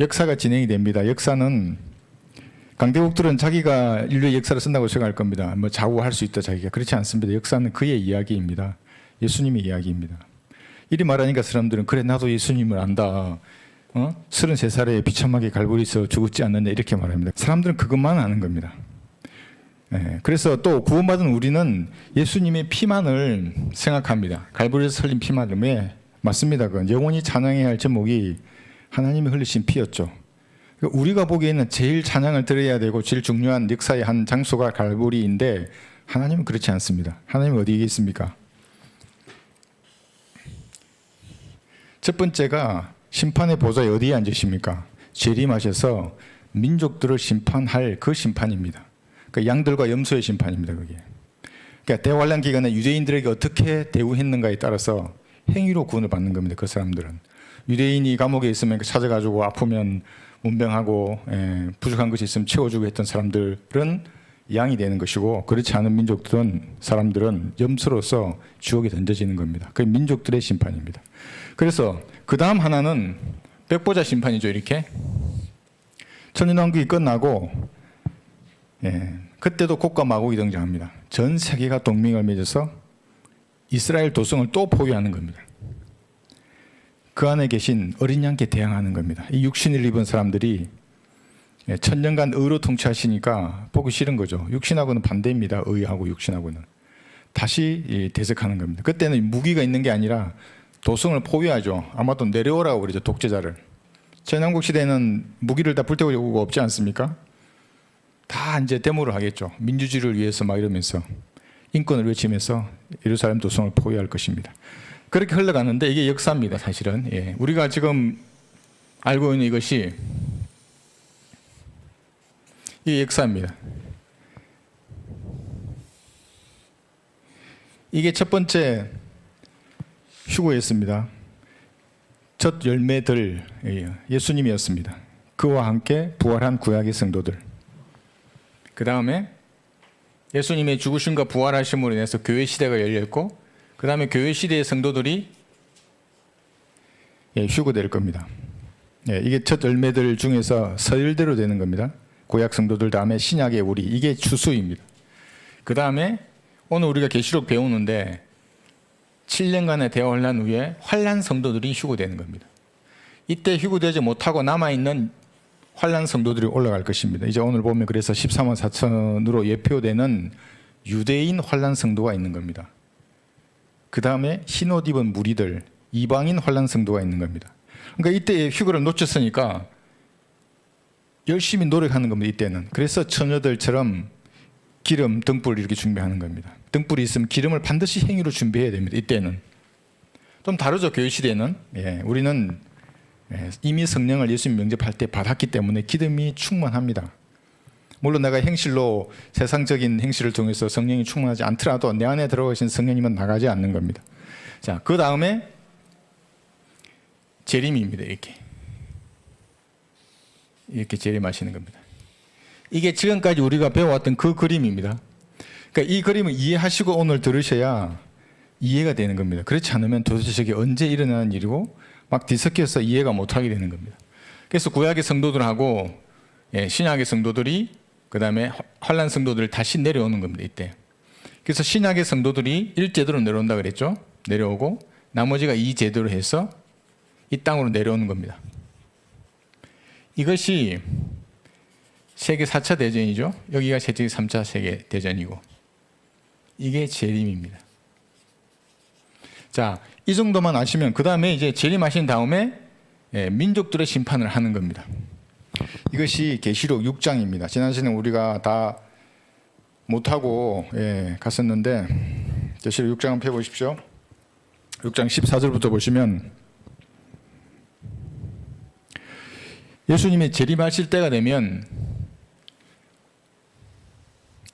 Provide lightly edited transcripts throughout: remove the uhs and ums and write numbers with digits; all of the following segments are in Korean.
역사가 진행이 됩니다. 역사는 강대국들은 자기가 인류의 역사를 쓴다고 생각할 겁니다. 뭐 좌우할 수 있다 자기가. 그렇지 않습니다. 역사는 그의 이야기입니다. 예수님의 이야기입니다. 이리 말하니까 사람들은 그래 나도 예수님을 안다. 33살에 비참하게 갈보리에서 죽었지 않느냐 이렇게 말합니다. 사람들은 그것만 아는 겁니다. 그래서 또 구원받은 우리는 예수님의 피만을 생각합니다. 갈보리에서 흘린 피만을. 왜? 맞습니다. 그건 영원히 찬양해야 할 제목이 하나님이 흘리신 피였죠. 우리가 보기에는 제일 찬양을 드려야 되고 제일 중요한 역사의 한 장소가 갈보리인데 하나님은 그렇지 않습니다. 하나님은 어디에 있습니까? 첫 번째가 심판의 보좌에 어디에 앉으십니까? 재림하셔서 민족들을 심판할 그 심판입니다. 그 양들과 염소의 심판입니다. 그게. 그러니까 대환란 기간에 유대인들에게 어떻게 대우했는가에 따라서 행위로 구원을 받는 겁니다. 그 사람들은. 유대인이 감옥에 있으면 찾아가지고 아프면 문병하고 부족한 것이 있으면 채워주고 했던 사람들은 양이 되는 것이고, 그렇지 않은 민족들은 사람들은 염소로서 지옥에 던져지는 겁니다. 그게 민족들의 심판입니다. 그래서 그 다음 하나는 백보자 심판이죠. 이렇게 천년왕국이 끝나고 그때도 곡과 마곡이 등장합니다. 전 세계가 동맹을 맺어서 이스라엘 도성을 또 포위하는 겁니다. 그 안에 계신 어린 양께 대항하는 겁니다. 이 육신을 입은 사람들이 천년간 의로 통치하시니까 보기 싫은 거죠. 육신하고는 반대입니다. 의하고 육신하고는. 다시 대적하는 겁니다. 그때는 무기가 있는 게 아니라 도성을 포위하죠. 아마도 내려오라고 그러죠. 독재자를. 천년왕국 시대에는 무기를 다 불태우고 없지 않습니까? 다 이제 데모를 하겠죠. 민주주의를 위해서 막 이러면서 인권을 외치면서 예루살렘 도성을 포위할 것입니다. 그렇게 흘러가는데 이게 역사입니다. 사실은. 우리가 지금 알고 있는 이것이 이게 역사입니다. 이게 첫 번째 휴거였습니다. 첫 열매들 예수님이었습니다. 그와 함께 부활한 구약의 성도들. 그 다음에 예수님의 죽으심과 부활하심으로 인해서 교회 시대가 열렸고, 그 다음에 교회 시대의 성도들이 휴거될 겁니다. 이게 첫 열매들 중에서 서열대로 되는 겁니다. 구약 성도들 다음에 신약의 우리, 이게 추수입니다. 그 다음에 오늘 우리가 계시록 배우는데 7년간의 대환란 후에 환란 성도들이 휴거되는 겁니다. 이때 휴거되지 못하고 남아있는 환란 성도들이 올라갈 것입니다. 이제 오늘 보면 그래서 14만 4천으로 예표되는 유대인 환란 성도가 있는 겁니다. 그 다음에 흰옷 입은 무리들, 이방인 환란 성도가 있는 겁니다. 그러니까 이때 휴거를 놓쳤으니까 열심히 노력하는 겁니다. 이때는. 그래서 처녀들처럼 기름, 등불 이렇게 준비하는 겁니다. 등불이 있으면 기름을 반드시 행위로 준비해야 됩니다. 이때는. 좀 다르죠. 교회 시대는. 우리는 이미 성령을 예수님 영접할 때 받았기 때문에 기름이 충만합니다. 물론 내가 행실로 세상적인 행실을 통해서 성령이 충만하지 않더라도 내 안에 들어가신 성령님은 나가지 않는 겁니다. 자, 그 다음에 재림입니다. 이렇게 재림하시는 겁니다. 이게 지금까지 우리가 배워왔던 그 그림입니다. 그러니까 이 그림을 이해하시고 오늘 들으셔야 이해가 되는 겁니다. 그렇지 않으면 도대체 저게 언제 일어나는 일이고 막 뒤섞여서 이해가 못하게 되는 겁니다. 그래서 구약의 성도들하고 신약의 성도들이 그 다음에 환란 성도들 다시 내려오는 겁니다. 이때. 그래서 신약의 성도들이 1제도로 내려온다 그랬죠. 내려오고 나머지가 2제도로 해서 이 땅으로 내려오는 겁니다. 이것이 세계 4차 대전이죠. 여기가 세계 3차 세계 대전이고 이게 재림입니다. 자, 이 정도만 아시면 그 다음에 이제 재림하신 다음에 민족들의 심판을 하는 겁니다. 이것이 계시록 6장입니다. 지난 시간에 우리가 다 못하고 갔었는데 계시록 6장 한번 펴보십시오. 6장 14절부터 보시면 예수님이 재림하실 때가 되면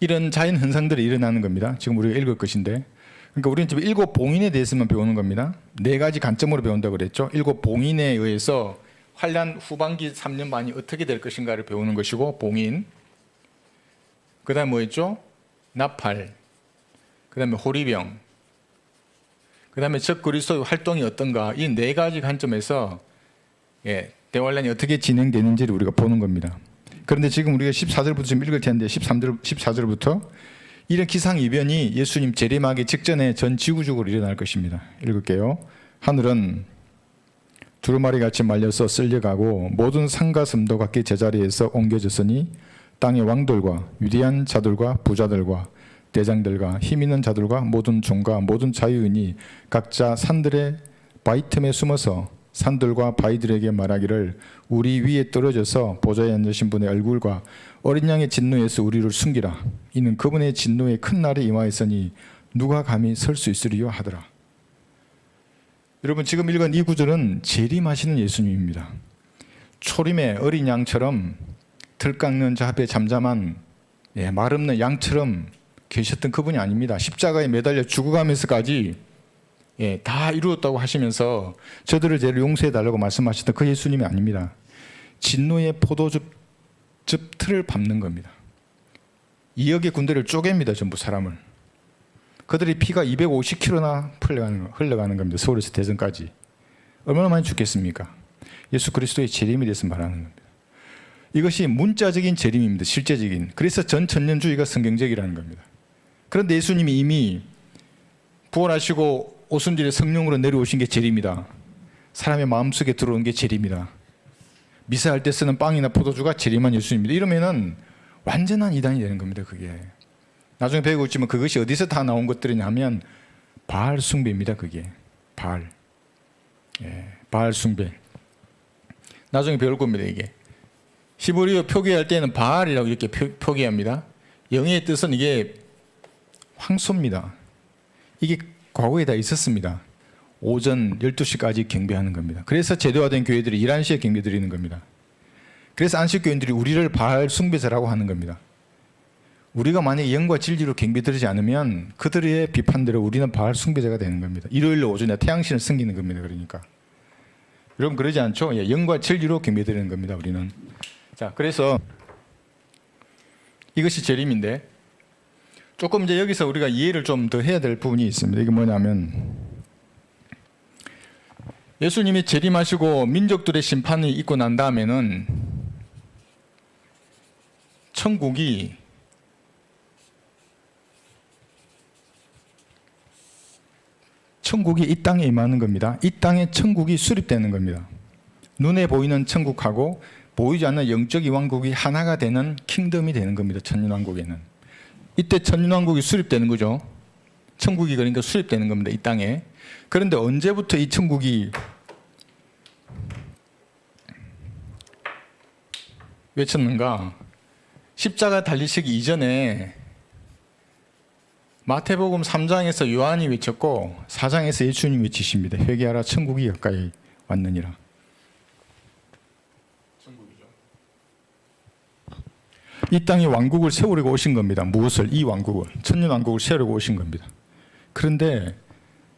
이런 자연 현상들이 일어나는 겁니다. 지금 우리가 읽을 것인데, 그러니까 우리는 지금 7 봉인에 대해서만 배우는 겁니다. 4가지 관점으로 배운다고 그랬죠. 7 봉인에 의해서 환란 후반기 3년 반이 어떻게 될 것인가를 배우는 것이고, 봉인. 그 다음에 뭐였죠? 나팔. 그 다음에 호리병. 그 다음에 적 그리스도의 활동이 어떤가. 이 4가지 관점에서 대환란이 어떻게 진행되는지를 우리가 보는 겁니다. 그런데 지금 우리가 14절부터 좀 읽을 텐데 14절부터 이런 기상이변이 예수님 재림하기 직전에 전 지구적으로 일어날 것입니다. 읽을게요. 하늘은 두루마리 같이 말려서 쓸려가고 모든 산과 섬도 각기 제자리에서 옮겨졌으니 땅의 왕들과 위대한 자들과 부자들과 대장들과 힘 있는 자들과 모든 종과 모든 자유인이 각자 산들의 바위 틈에 숨어서 산들과 바위들에게 말하기를 우리 위에 떨어져서 보좌에 앉으신 분의 얼굴과 어린 양의 진노에서 우리를 숨기라. 이는 그분의 진노의 큰 날이 임하였으니 누가 감히 설 수 있으리요 하더라. 여러분 지금 읽은 이 구절은 재림하시는 예수님입니다. 초림의 어린 양처럼 들 깎는 자 앞에 잠잠한 말 없는 양처럼 계셨던 그분이 아닙니다. 십자가에 매달려 죽어가면서까지 다 이루었다고 하시면서 저들을 죄를 용서해달라고 말씀하셨던 그 예수님이 아닙니다. 진노의 포도즙 틀을 밟는 겁니다. 2억의 군대를 쪼갭니다. 전부 사람을. 그들의 피가 250km나 흘러가는 겁니다. 서울에서 대전까지. 얼마나 많이 죽겠습니까? 예수 그리스도의 재림에 대해서 말하는 겁니다. 이것이 문자적인 재림입니다. 실제적인. 그래서 전천년주의가 성경적이라는 겁니다. 그런데 예수님이 이미 부활하시고 오순절에 성령으로 내려오신 게 재림이다. 사람의 마음속에 들어온 게 재림이다. 미사할 때 쓰는 빵이나 포도주가 재림한 예수님입니다. 이러면은 완전한 이단이 되는 겁니다. 그게. 나중에 배우고 있지만 그것이 어디서 다 나온 것들이냐 하면 바알 숭배입니다. 그게. 바알. 바알 숭배. 나중에 배울 겁니다. 이게. 히브리어 표기할 때는 바알이라고 이렇게 표기합니다. 영어의 뜻은 이게 황소입니다. 이게 과거에 다 있었습니다. 오전 12시까지 경배하는 겁니다. 그래서 제도화된 교회들이 11시에 경배 드리는 겁니다. 그래서 안식교인들이 우리를 바알 숭배자라고 하는 겁니다. 우리가 만약에 영과 진리로 경배 드리지 않으면 그들의 비판대로 우리는 바알 숭배자가 되는 겁니다. 일요일 오전에 태양신을 섬기는 겁니다. 그러니까 여러분 그러지 않죠? 영과 진리로 경배 드리는 겁니다. 우리는. 자, 그래서 이것이 재림인데 조금 이제 여기서 우리가 이해를 좀 더 해야 될 부분이 있습니다. 이게 뭐냐면 예수님이 재림하시고 민족들의 심판이 있고 난 다음에는 천국이 이 땅에 임하는 겁니다. 이 땅에 천국이 수립되는 겁니다. 눈에 보이는 천국하고 보이지 않는 영적 왕국이 하나가 되는 킹덤이 되는 겁니다. 천년왕국에는. 이때 천년왕국이 수립되는 거죠. 천국이 그러니까 수립되는 겁니다. 이 땅에. 그런데 언제부터 이 천국이 외쳤는가? 십자가 달리시기 이전에 마태복음 3장에서 요한이 외쳤고 4장에서 예수님이 외치십니다. 회개하라 천국이 가까이 왔느니라. 천국이죠. 이 땅에 왕국을 세우려고 오신 겁니다. 무엇을? 이 왕국을. 천년왕국을 세우려고 오신 겁니다. 그런데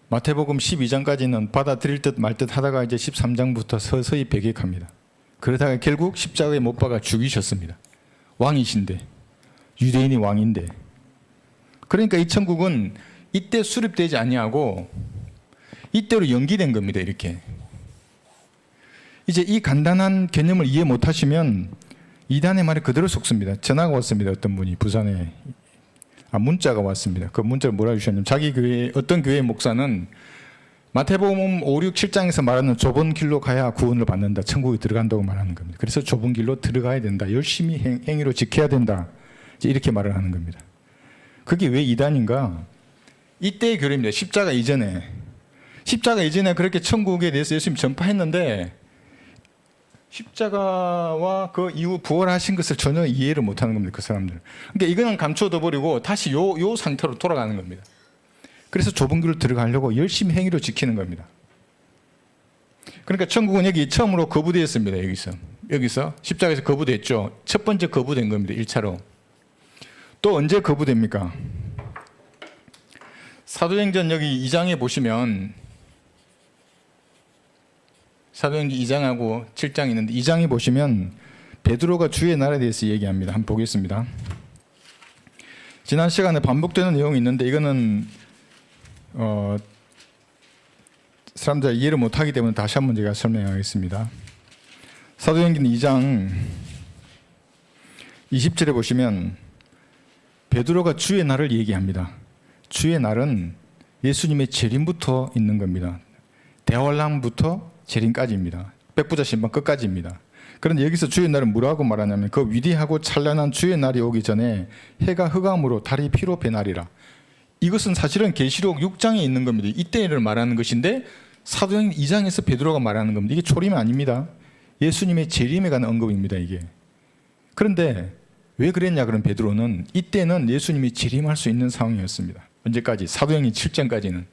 마태복음 12장까지는 받아들일 듯 말 듯 하다가 이제 13장부터 서서히 배격합니다. 그러다가 결국 십자가에 못 박아 죽이셨습니다. 왕이신데, 유대인이 왕인데. 그러니까 이 천국은 이때 수립되지 아니하고 이때로 연기된 겁니다. 이렇게. 이제 이 간단한 개념을 이해 못하시면 이단의 말에 그대로 속습니다. 전화가 왔습니다. 어떤 분이 부산에 문자가 왔습니다. 그 문자를 뭐라 주셨냐면 자기 교회 어떤 교회 목사는 마태복음 5, 6, 7장에서 말하는 좁은 길로 가야 구원을 받는다. 천국에 들어간다고 말하는 겁니다. 그래서 좁은 길로 들어가야 된다. 열심히 행위로 지켜야 된다. 이제 이렇게 말을 하는 겁니다. 그게 왜 이단인가? 이때의 교리입니다. 십자가 이전에 그렇게 천국에 대해서 예수님이 전파했는데 십자가와 그 이후 부활하신 것을 전혀 이해를 못하는 겁니다. 그 사람들. 그러니까 이거는 감춰둬 버리고 다시 요 상태로 돌아가는 겁니다. 그래서 좁은 길로 들어가려고 열심히 행위로 지키는 겁니다. 그러니까 천국은 여기 처음으로 거부되었습니다. 여기서 십자가에서 거부됐죠. 첫 번째 거부된 겁니다. 1차로. 또 언제 거부됩니까? 사도행전 여기 2장에 보시면 사도행전 2장하고 7장이 있는데 2장에 보시면 베드로가 주의 나라에 대해서 얘기합니다. 한번 보겠습니다. 지난 시간에 반복되는 내용이 있는데 이거는 사람들이 이해를 못하기 때문에 다시 한번 제가 설명하겠습니다. 사도행전 2장 20절에 보시면 베드로가 주의 날을 얘기합니다. 주의 날은 예수님의 재림부터 있는 겁니다. 대환란부터 재림까지입니다. 백부자 신방 끝까지입니다. 그런데 여기서 주의 날은 뭐라고 말하냐면 그 위대하고 찬란한 주의 날이 오기 전에 해가 흑암으로 달이 피로 변하리라. 이것은 사실은 계시록 6장에 있는 겁니다. 이때를 말하는 것인데 사도행전 2장에서 베드로가 말하는 겁니다. 이게 초림이 아닙니다. 예수님의 재림에 관한 언급입니다. 이게. 그런데 왜 그랬냐 그런 베드로는 이때는 예수님이 재림할 수 있는 상황이었습니다. 언제까지? 사도행전 7장까지는.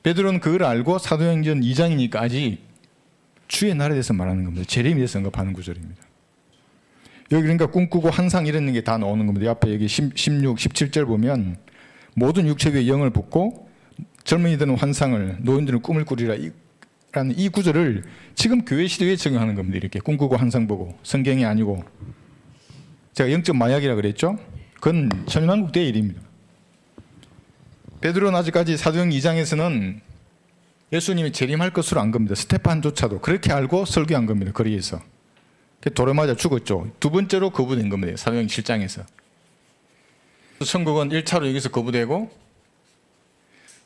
베드로는 그걸 알고 사도행전 2장이니까 아직 주의 날에 대해서 말하는 겁니다. 재림에 대해서 언급하는 구절입니다. 여기 그러니까 꿈꾸고 환상 이런 게 다 나오는 겁니다. 앞에 여기 16, 17절 보면 모든 육체 위에 영을 붓고 젊은이들은 환상을 노인들은 꿈을 꾸리라 라는 이 구절을 지금 교회 시대에 적용하는 겁니다. 이렇게 꿈꾸고 환상 보고 성경이 아니고 제가 영적 마약이라 그랬죠. 그건 천연왕국 때의 일입니다. 베드로는 아직까지 사도행전 2장에서는 예수님이 재림할 것으로 안 겁니다. 스테판조차도 그렇게 알고 설교한 겁니다. 거리에서. 돌에 맞아 죽었죠. 두 번째로 거부된 겁니다. 사도행전 7장에서. 천국은 1차로 여기서 거부되고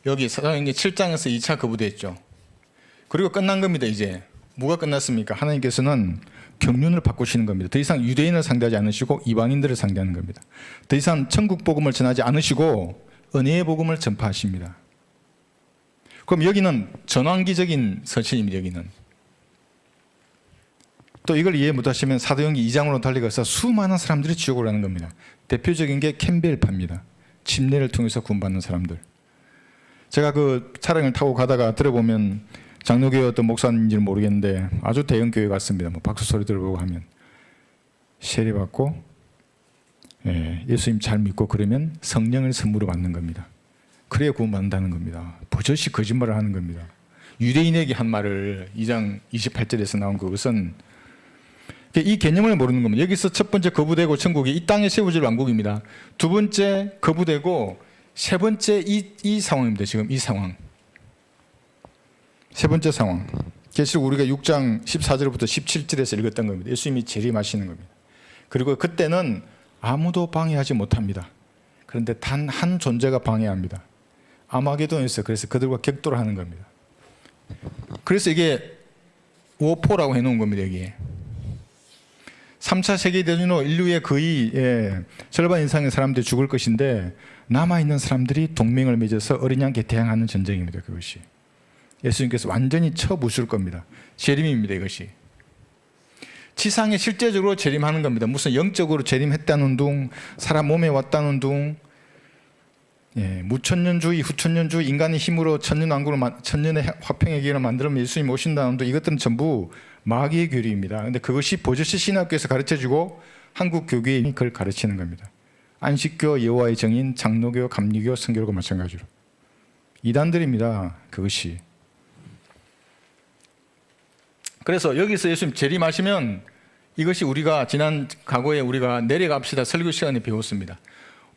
여기 사도행전 7장에서 2차 거부됐죠. 그리고 끝난 겁니다. 이제 뭐가 끝났습니까? 하나님께서는 경륜을 바꾸시는 겁니다. 더 이상 유대인을 상대하지 않으시고 이방인들을 상대하는 겁니다. 더 이상 천국 복음을 전하지 않으시고 은혜의 복음을 전파하십니다. 그럼 여기는 전환기적인 서신입니다. 여기는 또 이걸 이해 못하시면 사도행전 2장으로 달려가서 수많은 사람들이 지옥으로 가는 겁니다. 대표적인 게 캠벨파입니다. 침례를 통해서 구원받는 사람들. 제가 그 차량을 타고 가다가 들어보면 장로교회 어떤 목사님인지는 모르겠는데 아주 대형 교회 같습니다. 뭐 박수 소리 들어보고 하면 세례받고 예수님 잘 믿고 그러면 성령을 선물로 받는 겁니다. 그래야 구원받는다는 겁니다. 버젓이 거짓말을 하는 겁니다. 유대인에게 한 말을 2장 28절에서 나온 그것은 이 개념을 모르는 겁니다. 여기서 첫 번째 거부되고 천국이 이 땅에 세워질 왕국입니다. 두 번째 거부되고 세 번째 이 상황입니다. 지금 이 상황. 세 번째 상황. 계시록 우리가 6장 14절부터 17절에서 읽었던 겁니다. 예수님이 재림하시는 겁니다. 그리고 그때는 아무도 방해하지 못합니다. 그런데 단 한 존재가 방해합니다. 아마게돈에서 그래서 그들과 격돌을 하는 겁니다. 그래서 이게 워포라고 해놓은 겁니다. 여기에 3차 세계대전 후 인류의 거의 절반 이상의 사람들이 죽을 것인데 남아있는 사람들이 동맹을 맺어서 어린 양께 대항하는 전쟁입니다. 그것이 예수님께서 완전히 쳐부술 겁니다. 재림입니다. 이것이 지상에 실제적으로 재림하는 겁니다. 무슨 영적으로 재림했다는 둥 사람 몸에 왔다는 둥 무천년주의 후천년주의 인간의 힘으로 천년왕국을 천년의 화평의 기회를 만들면 예수님 오신다는 둥 이것들은 전부 마귀의 교리입니다. 그런데 그것이 버젓이 신학교에서 가르쳐주고 한국 교계에 그걸 가르치는 겁니다. 안식교, 여호와의 정인, 장로교, 감리교, 성교과 마찬가지로 이단들입니다. 그것이. 그래서 여기서 예수님 재림하시면 이것이 우리가 지난 과거에 우리가 내려갑시다 설교 시간에 배웠습니다.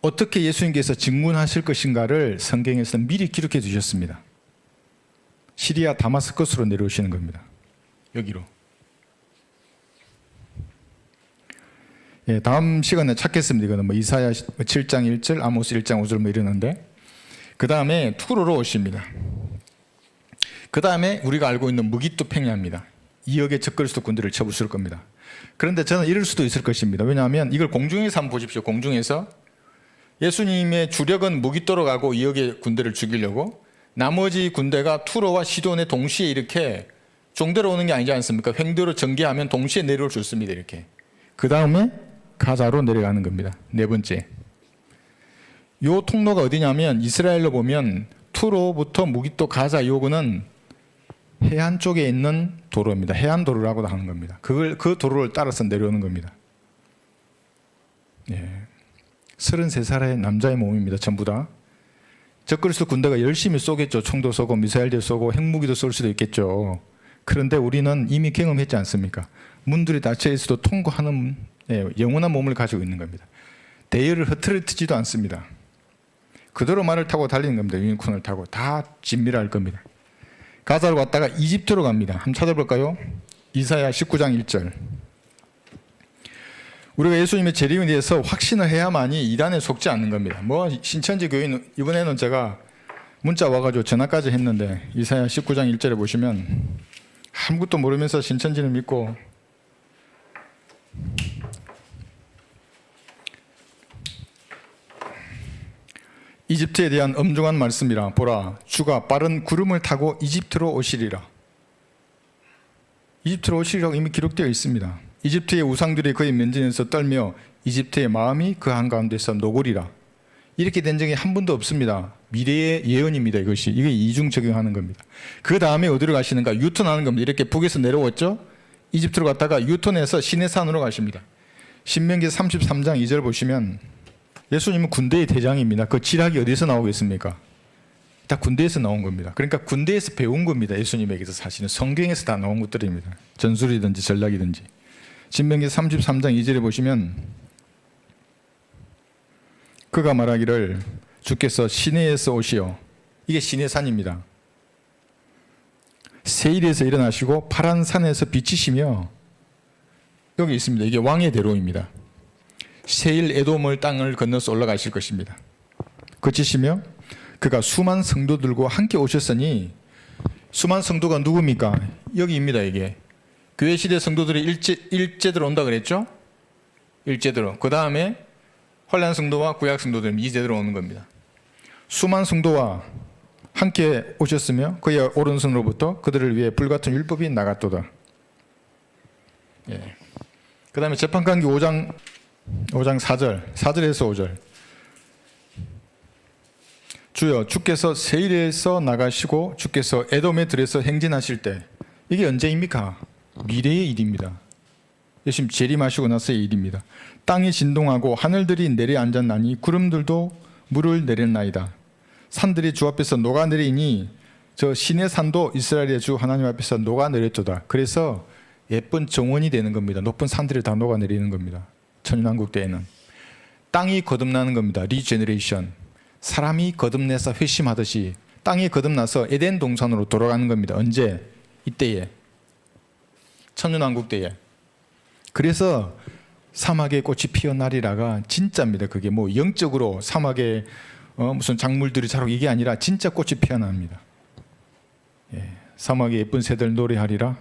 어떻게 예수님께서 증문하실 것인가를 성경에서 미리 기록해 두셨습니다. 시리아 다마스커스로 내려오시는 겁니다. 여기로. 다음 시간에 찾겠습니다. 이거는 뭐 이사야 7장 1절, 아모스 1장 5절 뭐 이러는데 그 다음에 투로로 오십니다. 그 다음에 우리가 알고 있는 무기토 평야입니다. 2억의 적그리스도 군대를 쳐부술 겁니다. 그런데 저는 이럴 수도 있을 것입니다. 왜냐하면 이걸 공중에서 한번 보십시오. 공중에서 예수님의 주력은 무기토로 가고 2억의 군대를 죽이려고 나머지 군대가 투로와 시돈에 동시에 이렇게 종대로 오는 게 아니지 않습니까? 횡도로 전개하면 동시에 내려올 수 있습니다. 이렇게. 그 다음에 가자로 내려가는 겁니다. 네 번째. 요 통로가 어디냐면 이스라엘로 보면 투로부터 무기토 가자 요거는 해안 쪽에 있는 도로입니다. 해안 도로라고 하는 겁니다. 그 도로를 따라서 내려오는 겁니다. 33살의 남자의 몸입니다. 전부 다. 적그리스도 군대가 열심히 쏘겠죠. 총도 쏘고 미사일도 쏘고 핵무기도 쏠 수도 있겠죠. 그런데 우리는 이미 경험했지 않습니까? 문들이 닫혀 있어도 통과하는 영원한 몸을 가지고 있는 겁니다. 대열을 흐트러뜨지도 않습니다. 그대로 말을 타고 달리는 겁니다. 유니콘을 타고 다 진미를 할 겁니다. 가자로 갔다가 이집트로 갑니다. 한번 찾아볼까요? 이사야 19장 1절. 우리가 예수님의 재림에 대해서 확신을 해야만이 이단에 속지 않는 겁니다. 뭐 신천지 교인 이번에는 제가 문자 와가지고 전화까지 했는데 이사야 19장 1절에 보시면 아무것도 모르면서 신천지를 믿고 이집트에 대한 엄중한 말씀이라. 보라, 주가 빠른 구름을 타고 이집트로 오시리라. 이집트로 오시리라고 이미 기록되어 있습니다. 이집트의 우상들이 그의 면전에서 떨며 이집트의 마음이 그 한가운데서 녹으리라. 이렇게 된 적이 한 번도 없습니다. 미래의 예언입니다. 이것이. 이게 이중 적용하는 겁니다. 그 다음에 어디로 가시는가? 유턴하는 겁니다. 이렇게 북에서 내려왔죠? 이집트로 갔다가 유턴해서 시내산으로 가십니다. 신명기 33장 2절 보시면 예수님은 군대의 대장입니다. 그 지략이 어디서 나오겠습니까? 다 군대에서 나온 겁니다. 그러니까 군대에서 배운 겁니다. 예수님에게서 사실은 성경에서 다 나온 것들입니다. 전술이든지 전략이든지. 신명기 33장 2절에 보시면 그가 말하기를 주께서 시내에서 오시어. 이게 시내산입니다. 세일에서 일어나시고 파란 산에서 비치시며, 여기 있습니다. 이게 왕의 대로입니다. 세일 에돔을 땅을 건너서 올라가실 것입니다. 그치시며 그가 수많은 성도들과 함께 오셨으니, 수많은 성도가 누굽니까? 여기입니다. 이게 교회 시대 성도들이 일제대로 온다 그랬죠? 일제대로. 그 다음에 환란 성도와 구약 성도들 이제대로 오는 겁니다. 수많은 성도와 함께 오셨으며 그의 오른손으로부터 그들을 위해 불같은 율법이 나갔도다. 예. 그 다음에 재판관기 5장 4절에서 5절. 주여, 주께서 세일에서 나가시고 주께서 에돔의 들에서 행진하실 때, 이게 언제입니까? 미래의 일입니다. 예수님 재림하시고 나서의 일입니다. 땅이 진동하고 하늘들이 내려앉았나니 구름들도 물을 내렸나이다. 산들이 주 앞에서 녹아내리니 저 시내 산도 이스라엘의 주 하나님 앞에서 녹아내렸도다. 그래서 예쁜 정원이 되는 겁니다. 높은 산들이 다 녹아내리는 겁니다. 천년왕국 때에는 땅이 거듭나는 겁니다. 리제너레이션. 사람이 거듭내서 회심하듯이 땅이 거듭나서 에덴 동산으로 돌아가는 겁니다. 언제? 이때에. 천년왕국 때에. 그래서 사막에 꽃이 피어나리라가 진짜입니다. 그게 뭐 영적으로 사막에 무슨 작물들이 자라고 이게 아니라 진짜 꽃이 피어납니다. 예. 사막에 예쁜 새들 노래하리라.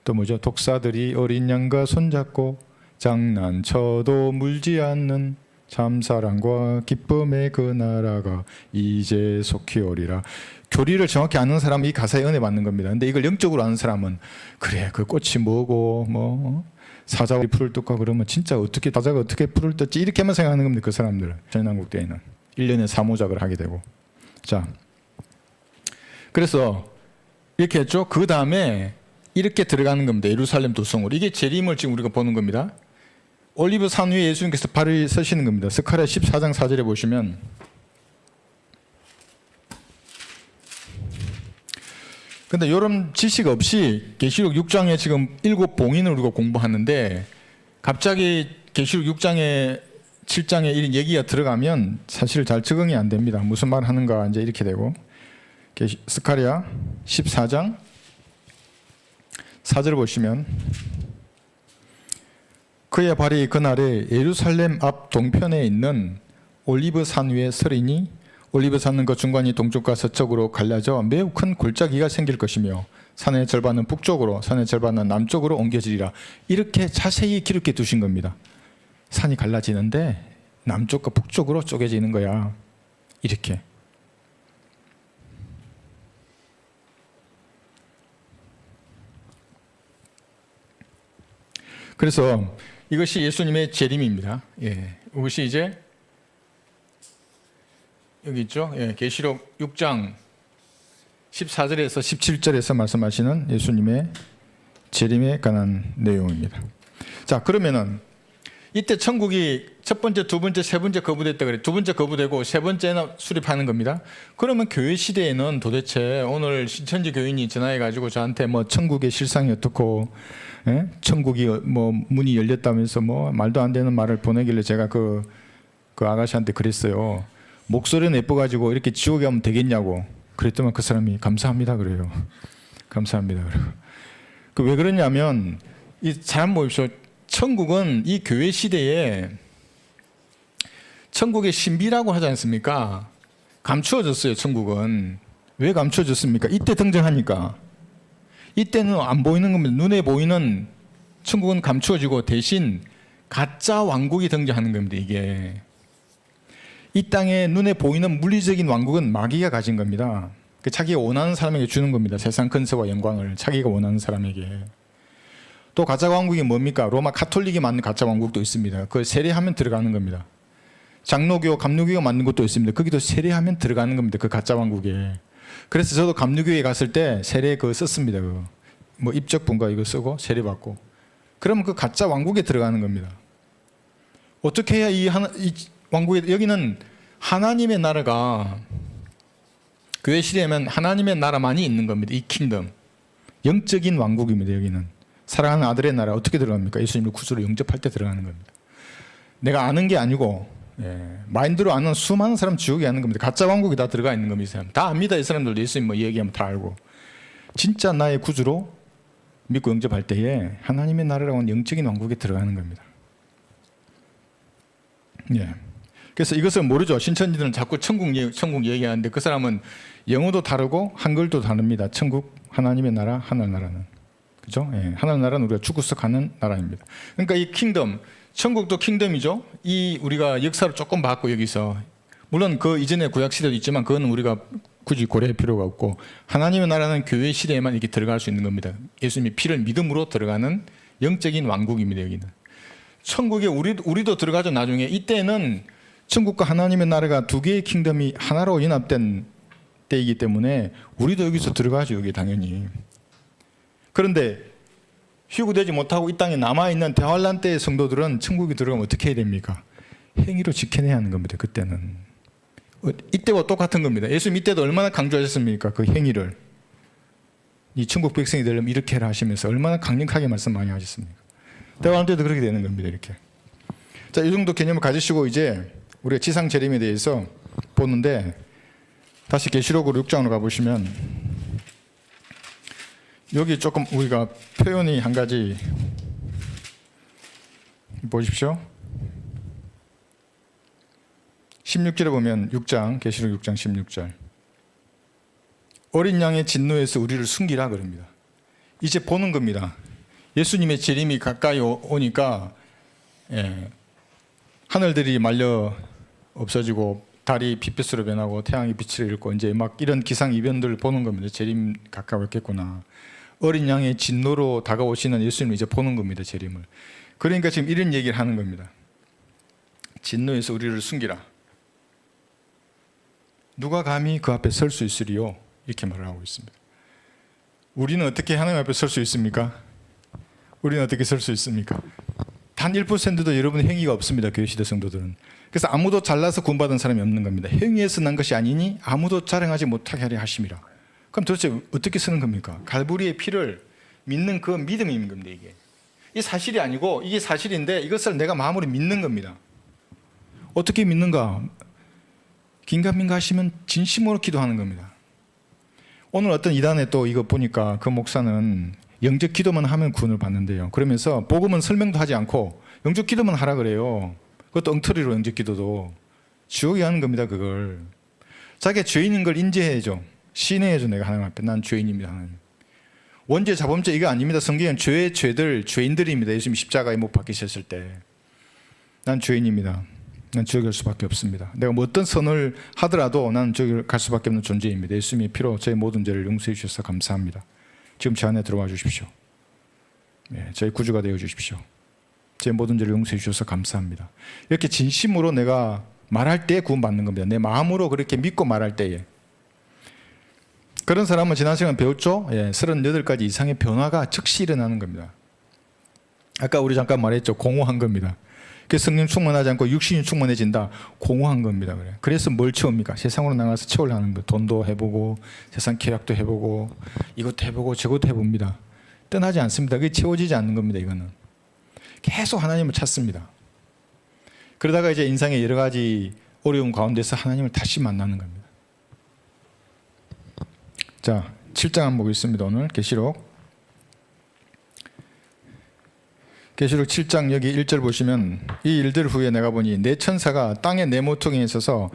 또 뭐죠? 독사들이 어린 양과 손잡고 장난쳐도 물지 않는 참사랑과 기쁨의 그 나라가 이제 속히 오리라. 교리를 정확히 아는 사람이 이 가사에 은혜 받는 겁니다. 근데 이걸 영적으로 아는 사람은 그래, 그 꽃이 뭐고 뭐 사자가 풀을 뜯고 그러면 진짜 어떻게 사자가 어떻게 풀을 뜯지 이렇게만 생각하는 겁니다. 그 사람들은. 천년왕국 때에는 1년에 사모작을 하게 되고. 자, 그래서 이렇게 했죠. 그 다음에 이렇게 들어가는 겁니다. 예루살렘 도성으로. 이게 재림을 지금 우리가 보는 겁니다. 올리브 산 위에 예수님께서 발을 서시는 겁니다. 스가랴 14장 4절에 보시면 근데 이런 지식 없이 계시록 6장에 지금 7봉인을 우리가 공부하는데 갑자기 계시록 6장에 7장에 이런 얘기가 들어가면 사실 잘 적응이 안 됩니다. 무슨 말 하는가 이제 이렇게 되고. 스가랴 14장 4절 보시면 그의 발이 그날에 예루살렘 앞 동편에 있는 올리브 산 위에 서리니 올리브 산은 그 중간이 동쪽과 서쪽으로 갈라져 매우 큰 골짜기가 생길 것이며 산의 절반은 북쪽으로 산의 절반은 남쪽으로 옮겨지리라. 이렇게 자세히 기록해 두신 겁니다. 산이 갈라지는데 남쪽과 북쪽으로 쪼개지는 거야. 이렇게. 그래서 이것이 예수님의 재림입니다. 예, 이것이 이제 여기 있죠. 예, 계시록 6장 14절에서 17절에서 말씀하시는 예수님의 재림에 관한 내용입니다. 자, 그러면은 이때 천국이 첫 번째, 두 번째, 세 번째 거부됐다 그래. 두 번째 거부되고 세 번째는 수립하는 겁니다. 그러면 교회 시대에는 도대체 오늘 신천지 교인이 전화해 가지고 저한테 뭐 천국의 실상이 어떻고, 예? 천국이 뭐 문이 열렸다면서 뭐 말도 안 되는 말을 보내길래 제가 그 아가씨한테 그랬어요. 목소리는 예뻐가지고 이렇게 지옥에 가면 되겠냐고. 그랬더니 그 사람이 감사합니다 그래요. 감사합니다 그래요. 그 왜 그러냐면 잘 보십시오. 천국은 이 교회 시대에 천국의 신비라고 하지 않습니까? 감추어졌어요. 천국은. 왜 감추어졌습니까? 이때 등장하니까. 이때는 안 보이는 겁니다. 눈에 보이는 천국은 감추어지고 대신 가짜 왕국이 등장하는 겁니다. 이게. 이 땅에 눈에 보이는 물리적인 왕국은 마귀가 가진 겁니다. 자기가 원하는 사람에게 주는 겁니다. 세상 근세와 영광을 자기가 원하는 사람에게. 또 가짜 왕국이 뭡니까? 로마 카톨릭이 만든 가짜 왕국도 있습니다. 그걸 세례하면 들어가는 겁니다. 장로교, 감리교가 만든 것도 있습니다. 거기도 세례하면 들어가는 겁니다. 그 가짜 왕국에. 그래서 저도 감리교에 갔을 때 세례 그거 썼습니다. 그거. 뭐 입적분과 이거 쓰고 세례 받고. 그러면 그 가짜 왕국에 들어가는 겁니다. 어떻게 해야 이 왕국에, 여기는 하나님의 나라가, 교회 시대에는 하나님의 나라만이 있는 겁니다. 이 킹덤. 영적인 왕국입니다. 여기는. 사랑하는 아들의 나라 어떻게 들어갑니까? 예수님을 구주로 영접할 때 들어가는 겁니다. 내가 아는 게 아니고 마인드로 아는 수많은 사람 지옥에 가는 겁니다. 가짜 왕국이 다 들어가 있는 겁니다. 이 사람. 다 압니다. 이 사람들도 예수님 뭐 얘기하면 다 알고. 진짜 나의 구주로 믿고 영접할 때에 하나님의 나라라고 하는 영적인 왕국에 들어가는 겁니다. 그래서 이것을 모르죠. 신천지들은 자꾸 천국 얘기하는데 그 사람은 영어도 다르고 한글도 다릅니다. 천국, 하나님의 나라, 하늘나라는. 그죠? 하늘나라는 우리가 죽어서 가는 나라입니다. 그러니까 이 킹덤, 천국도 킹덤이죠. 이 우리가 역사를 조금 봤고 여기서 물론 그 이전에 구약 시대도 있지만 그건 우리가 굳이 고려할 필요가 없고 하나님의 나라는 교회 시대에만 이렇게 들어갈 수 있는 겁니다. 예수님의 피를 믿음으로 들어가는 영적인 왕국입니다. 여기는 천국에 우리도 들어가죠. 나중에 이때는 천국과 하나님의 나라가 두 개의 킹덤이 하나로 연합된 때이기 때문에 우리도 여기서 들어가죠. 여기 당연히. 그런데 휴구되지 못하고 이 땅에 남아있는 대환란 때의 성도들은 천국에 들어가면 어떻게 해야 됩니까? 행위로 지켜내야 하는 겁니다. 그때는. 이때와 똑같은 겁니다. 예수님 이때도 얼마나 강조하셨습니까? 그 행위를. 이 천국 백성이 되려면 이렇게 해라 하시면서 얼마나 강력하게 말씀 많이 하셨습니까? 대환란 때도 그렇게 되는 겁니다. 이렇게. 자, 이 정도 개념을 가지시고 이제 우리가 지상 재림에 대해서 보는데 다시 계시록으로 6장으로 가보시면 여기 조금 우리가 표현이 한 가지 보십시오. 16절에 보면 6장 계시록 6장 16절 어린 양의 진노에서 우리를 숨기라 그럽니다. 이제 보는 겁니다. 예수님의 재림이 가까이 오니까 하늘들이 말려 없어지고 달이 빛빛으로 변하고 태양이 빛을 잃고 이제 막 이런 기상이변들을 보는 겁니다. 재림 가까웠겠구나. 어린 양의 진노로 다가오시는 예수님을 이제 보는 겁니다. 재림을. 그러니까 지금 이런 얘기를 하는 겁니다. 진노에서 우리를 숨기라. 누가 감히 그 앞에 설 수 있으리요? 이렇게 말을 하고 있습니다. 우리는 어떻게 하나님 앞에 설 수 있습니까? 우리는 어떻게 설 수 있습니까? 단 1%도 여러분의 행위가 없습니다. 교회 시대 성도들은. 그래서 아무도 잘나서 구원받은 사람이 없는 겁니다. 행위에서 난 것이 아니니 아무도 자랑하지 못하게 하려 하심이라. 그럼 도대체 어떻게 쓰는 겁니까? 갈보리의 피를 믿는 그 믿음이 있는 겁니다. 이게 사실이 아니고 이게 사실인데 이것을 내가 마음으로 믿는 겁니다. 어떻게 믿는가? 긴가민가 하시면 진심으로 기도하는 겁니다. 오늘 어떤 이단에 또 이거 보니까 그 목사는 영적 기도만 하면 구원을 받는데요. 그러면서 복음은 설명도 하지 않고 영적 기도만 하라 그래요. 그것도 엉터리로 영적 기도도. 지옥이 하는 겁니다. 그걸. 자기가 죄인인 걸 인지해야죠. 시인해야죠. 내가 하나님 앞에 난 죄인입니다. 하나님. 원죄 자범죄 이거 아닙니다. 성경은 죄인들입니다. 예수님 십자가에 못 박히셨을 때 난 죄인입니다. 난 지옥에 갈 수밖에 없습니다. 내가 뭐 어떤 선을 하더라도 난 지옥에 갈 수밖에 없는 존재입니다. 예수님의 피로 저의 모든 죄를 용서해 주셔서 감사합니다. 지금 제 안에 들어와 주십시오. 저희 구주가 되어 주십시오. 제 모든 죄를 용서해 주셔서 감사합니다. 이렇게 진심으로 내가 말할 때 구원받는 겁니다. 내 마음으로 그렇게 믿고 말할 때에. 그런 사람은 지난 시간 배웠죠? 38가지 이상의 변화가 즉시 일어나는 겁니다. 아까 우리 잠깐 말했죠? 공허한 겁니다. 그래서 성령 충만하지 않고 육신이 충만해진다. 공허한 겁니다. 그래서 뭘 채웁니까? 세상으로 나가서 채우려는 거예요. 돈도 해보고 세상 계약도 해보고 이것도 해보고 저것도 해봅니다. 떠나지 않습니다. 그게 채워지지 않는 겁니다. 이거는 계속 하나님을 찾습니다. 그러다가 이제 인생의 여러 가지 어려움 가운데서 하나님을 다시 만나는 겁니다. 자, 7장 한번 보겠습니다. 오늘 계시록 계시록 7장 여기 1절 보시면 이 일들 후에 내가 보니 네 천사가 땅의 네 모퉁이에 있어서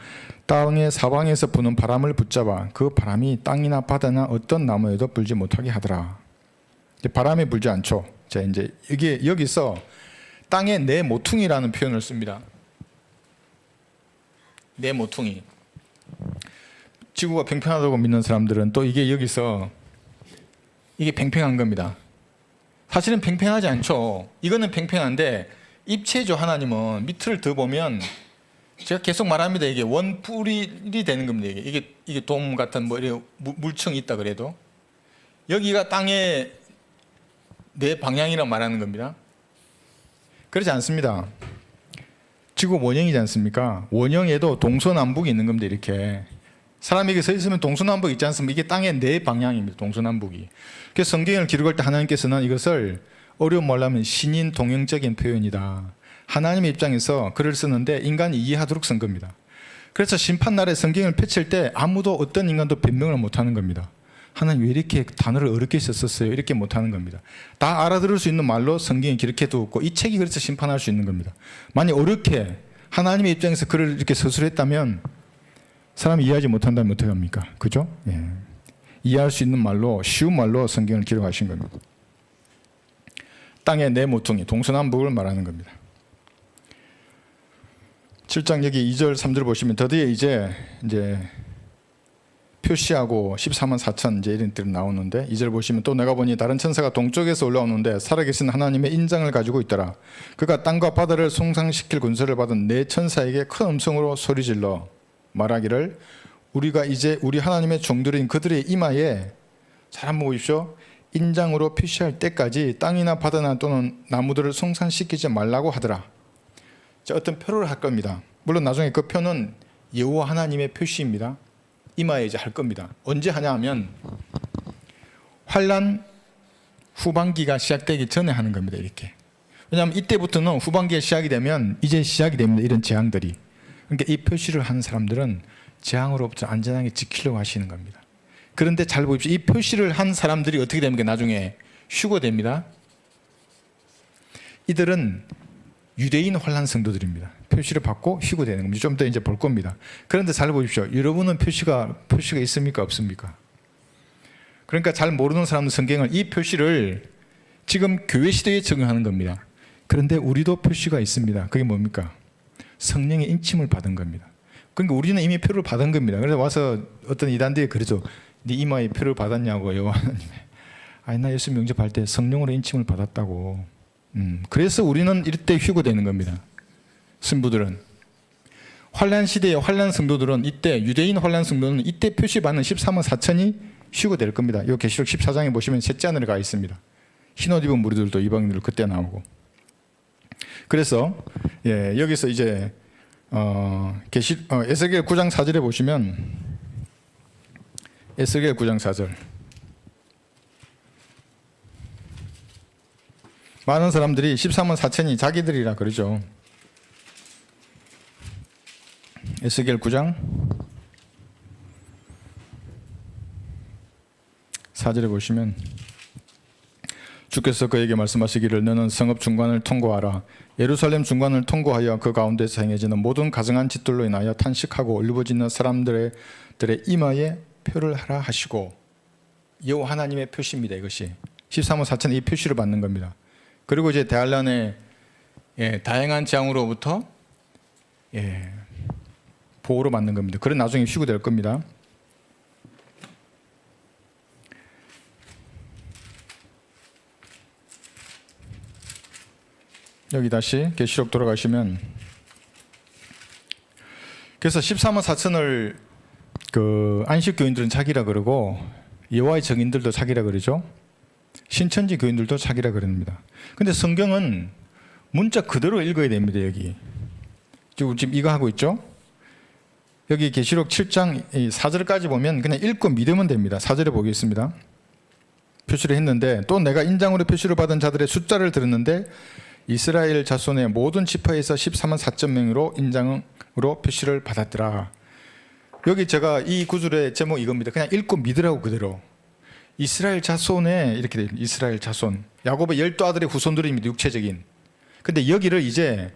땅의 사방에서 부는 바람을 붙잡아 그 바람이 땅이나 바다나 어떤 나무에도 불지 못하게 하더라. 바람이 불지 않죠. 자, 이제 이게 여기서 땅의 네 모퉁이라는 표현을 씁니다. 네 모퉁이. 지구가 팽팽하다고 믿는 사람들은 또 이게 여기서 이게 팽팽한 겁니다. 사실은 팽팽하지 않죠. 이거는 팽팽한데 입체죠. 하나님은 밑을 더 보면 제가 계속 말합니다. 이게 원뿔이 되는 겁니다. 이게 돔 같은 뭐 이런 물층이 있다 그래도 여기가 땅의 네 방향이라고 말하는 겁니다. 그렇지 않습니다. 지구 원형이지 않습니까? 원형에도 동서남북이 있는 겁니다. 이렇게 사람이 이렇게 서 있으면 동서남북 있지 않습니까? 이게 땅의 네 방향입니다. 동서남북이. 그래서 성경을 기록할 때 하나님께서는 이것을 어려운 말로 하면 신인 동형적인 표현이다. 하나님의 입장에서 글을 쓰는데 인간이 이해하도록 쓴 겁니다. 그래서 심판날에 성경을 펼칠 때 아무도 어떤 인간도 변명을 못하는 겁니다. 하나님 왜 이렇게 단어를 어렵게 썼어요? 이렇게 못하는 겁니다. 다 알아들을 수 있는 말로 성경에 기록해 두었고 이 책이 그래서 심판할 수 있는 겁니다. 만약 어렵게 하나님의 입장에서 글을 이렇게 서술했다면 사람이 이해하지 못한다면 어떻게 합니까? 그죠? 예. 이해할 수 있는 말로 쉬운 말로 성경을 기록하신 겁니다. 땅의 네 모퉁이 동서남북을 말하는 겁니다. 7장 여기 2절 3절 보시면 드디어 이제 표시하고 14만 4천 이제 이런 들이 나오는데 2절 보시면 또 내가 보니 다른 천사가 동쪽에서 올라오는데 살아계신 하나님의 인장을 가지고 있더라. 그가 땅과 바다를 송상시킬 군사를 받은 네 천사에게 큰 음성으로 소리질러 말하기를 우리가 이제 우리 하나님의 종들인 그들의 이마에 잘 한번 보십시오. 인장으로 표시할 때까지 땅이나 바다나 또는 나무들을 송산시키지 말라고 하더라. 자, 어떤 표를 할 겁니다. 물론 나중에 그 표는 여호와 하나님의 표시입니다. 이마에 이제 할 겁니다. 언제 하냐 하면 환란 후반기가 시작되기 전에 하는 겁니다. 이렇게. 왜냐하면 이때부터는 후반기가 시작이 되면 이제 시작이 됩니다. 이런 재앙들이. 그러니까 이 표시를 한 사람들은 재앙으로부터 안전하게 지키려고 하시는 겁니다. 그런데 잘 보십시오. 이 표시를 한 사람들이 어떻게 됩니까? 나중에 휴거됩니다. 이들은 유대인 환란 성도들입니다. 표시를 받고 휴거되는 겁니다. 좀 더 이제 볼 겁니다. 그런데 잘 보십시오. 여러분은 표시가 있습니까? 없습니까? 그러니까 잘 모르는 사람은 성경을 이 표시를 지금 교회 시대에 적용하는 겁니다. 그런데 우리도 표시가 있습니다. 그게 뭡니까? 성령의 인침을 받은 겁니다. 그러니까 우리는 이미 표를 받은 겁니다. 그래서 와서 어떤 이단들이 그러죠. 네 이마에 표를 받았냐고 여호와 하나님의. 아니 나 예수 영접할 때 성령으로 인침을 받았다고. 그래서 우리는 이때 휴거되는 겁니다. 신부들은. 환란 시대의 환란 성도들은 이때 유대인 환란 성도는 이때 표시받는 14만 4천이 휴거될 겁니다. 이 계시록 14장에 보시면 셋째 하늘에 가 있습니다. 흰옷 입은 무리들도 이방인들 그때 나오고. 그래서 여기서 이제 에스겔 9장 4절에 보시면 에스겔 9장 4절 많은 사람들이 14만 4천이 자기들이라 그러죠. 에스겔 9장 4절에 보시면 주께서 그에게 말씀하시기를 너는 성읍 중간을 통과하라. 예루살렘 중간을 통과하여 그 가운데서 행해지는 모든 가증한 짓들로 인하여 탄식하고 울부짖는 사람들의 이마에 표를 하라 하시고. 여호와 하나님의 표시입니다. 이것이 13만 4천 이 표시를 받는 겁니다. 그리고 이제 대환란의 다양한 재앙으로부터 보호를 받는 겁니다. 그런 나중에 휴거될 겁니다. 여기 다시 계시록 돌아가시면 그래서 14만 4천을 그 안식 교인들은 자기라 그러고 여호와의 증인들도 자기라 그러죠. 신천지 교인들도 자기라 그럽니다. 근데 성경은 문자 그대로 읽어야 됩니다. 여기 지금 이거 하고 있죠. 여기 계시록 7장 4절까지 보면 그냥 읽고 믿으면 됩니다. 4절에 보겠습니다. 표시를 했는데 또 내가 인장으로 표시를 받은 자들의 숫자를 들었는데 이스라엘 자손의 모든 지파에서 14만 4천 명으로 인장으로 표시를 받았더라. 여기 제가 이 구절의 제목 이겁니다. 그냥 읽고 믿으라고 그대로. 이스라엘 자손에 이렇게 됩니다. 이스라엘 자손. 야곱의 12 아들의 후손들입니다. 육체적인. 근데 여기를 이제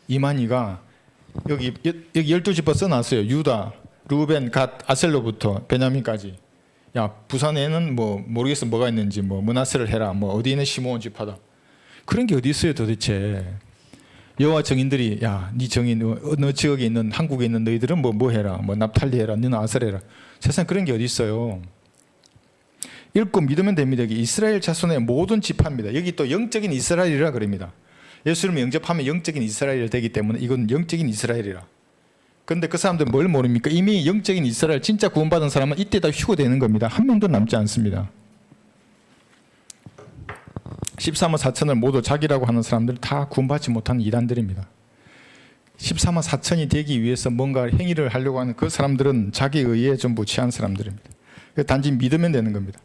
이만희가 여기 12지파 써놨어요. 유다, 루벤, 갓, 아셀로부터 베냐민까지. 야, 부산에는 뭐 모르겠어 뭐가 있는지 뭐 므낫세를 해라. 뭐 어디 있는 시므온 지파다. 그런 게 어디 있어요 도대체. 여호와 증인들이 야, 네 증인 어느 지역에 있는 한국에 있는 너희들은 뭐 해라. 뭐 납탈리 해라. 너는 아셀 해라. 세상 그런 게 어디 있어요. 읽고 믿으면 됩니다. 여기 이스라엘 자손의 모든 지파입니다. 여기 또 영적인 이스라엘이라 그럽니다. 예수님을 영접하면 영적인 이스라엘이 되기 때문에 이건 영적인 이스라엘이라. 그런데 그 사람들은 뭘 모릅니까? 이미 영적인 이스라엘 진짜 구원받은 사람은 이때 다 휴거되는 겁니다. 한 명도 남지 않습니다. 13만 4천을 모두 자기라고 하는 사람들 다 구원받지 못하는 이단들입니다. 14만 4천이 되기 위해서 뭔가 행위를 하려고 하는 그 사람들은 자기 의에 전부 취한 사람들입니다. 단지 믿으면 되는 겁니다.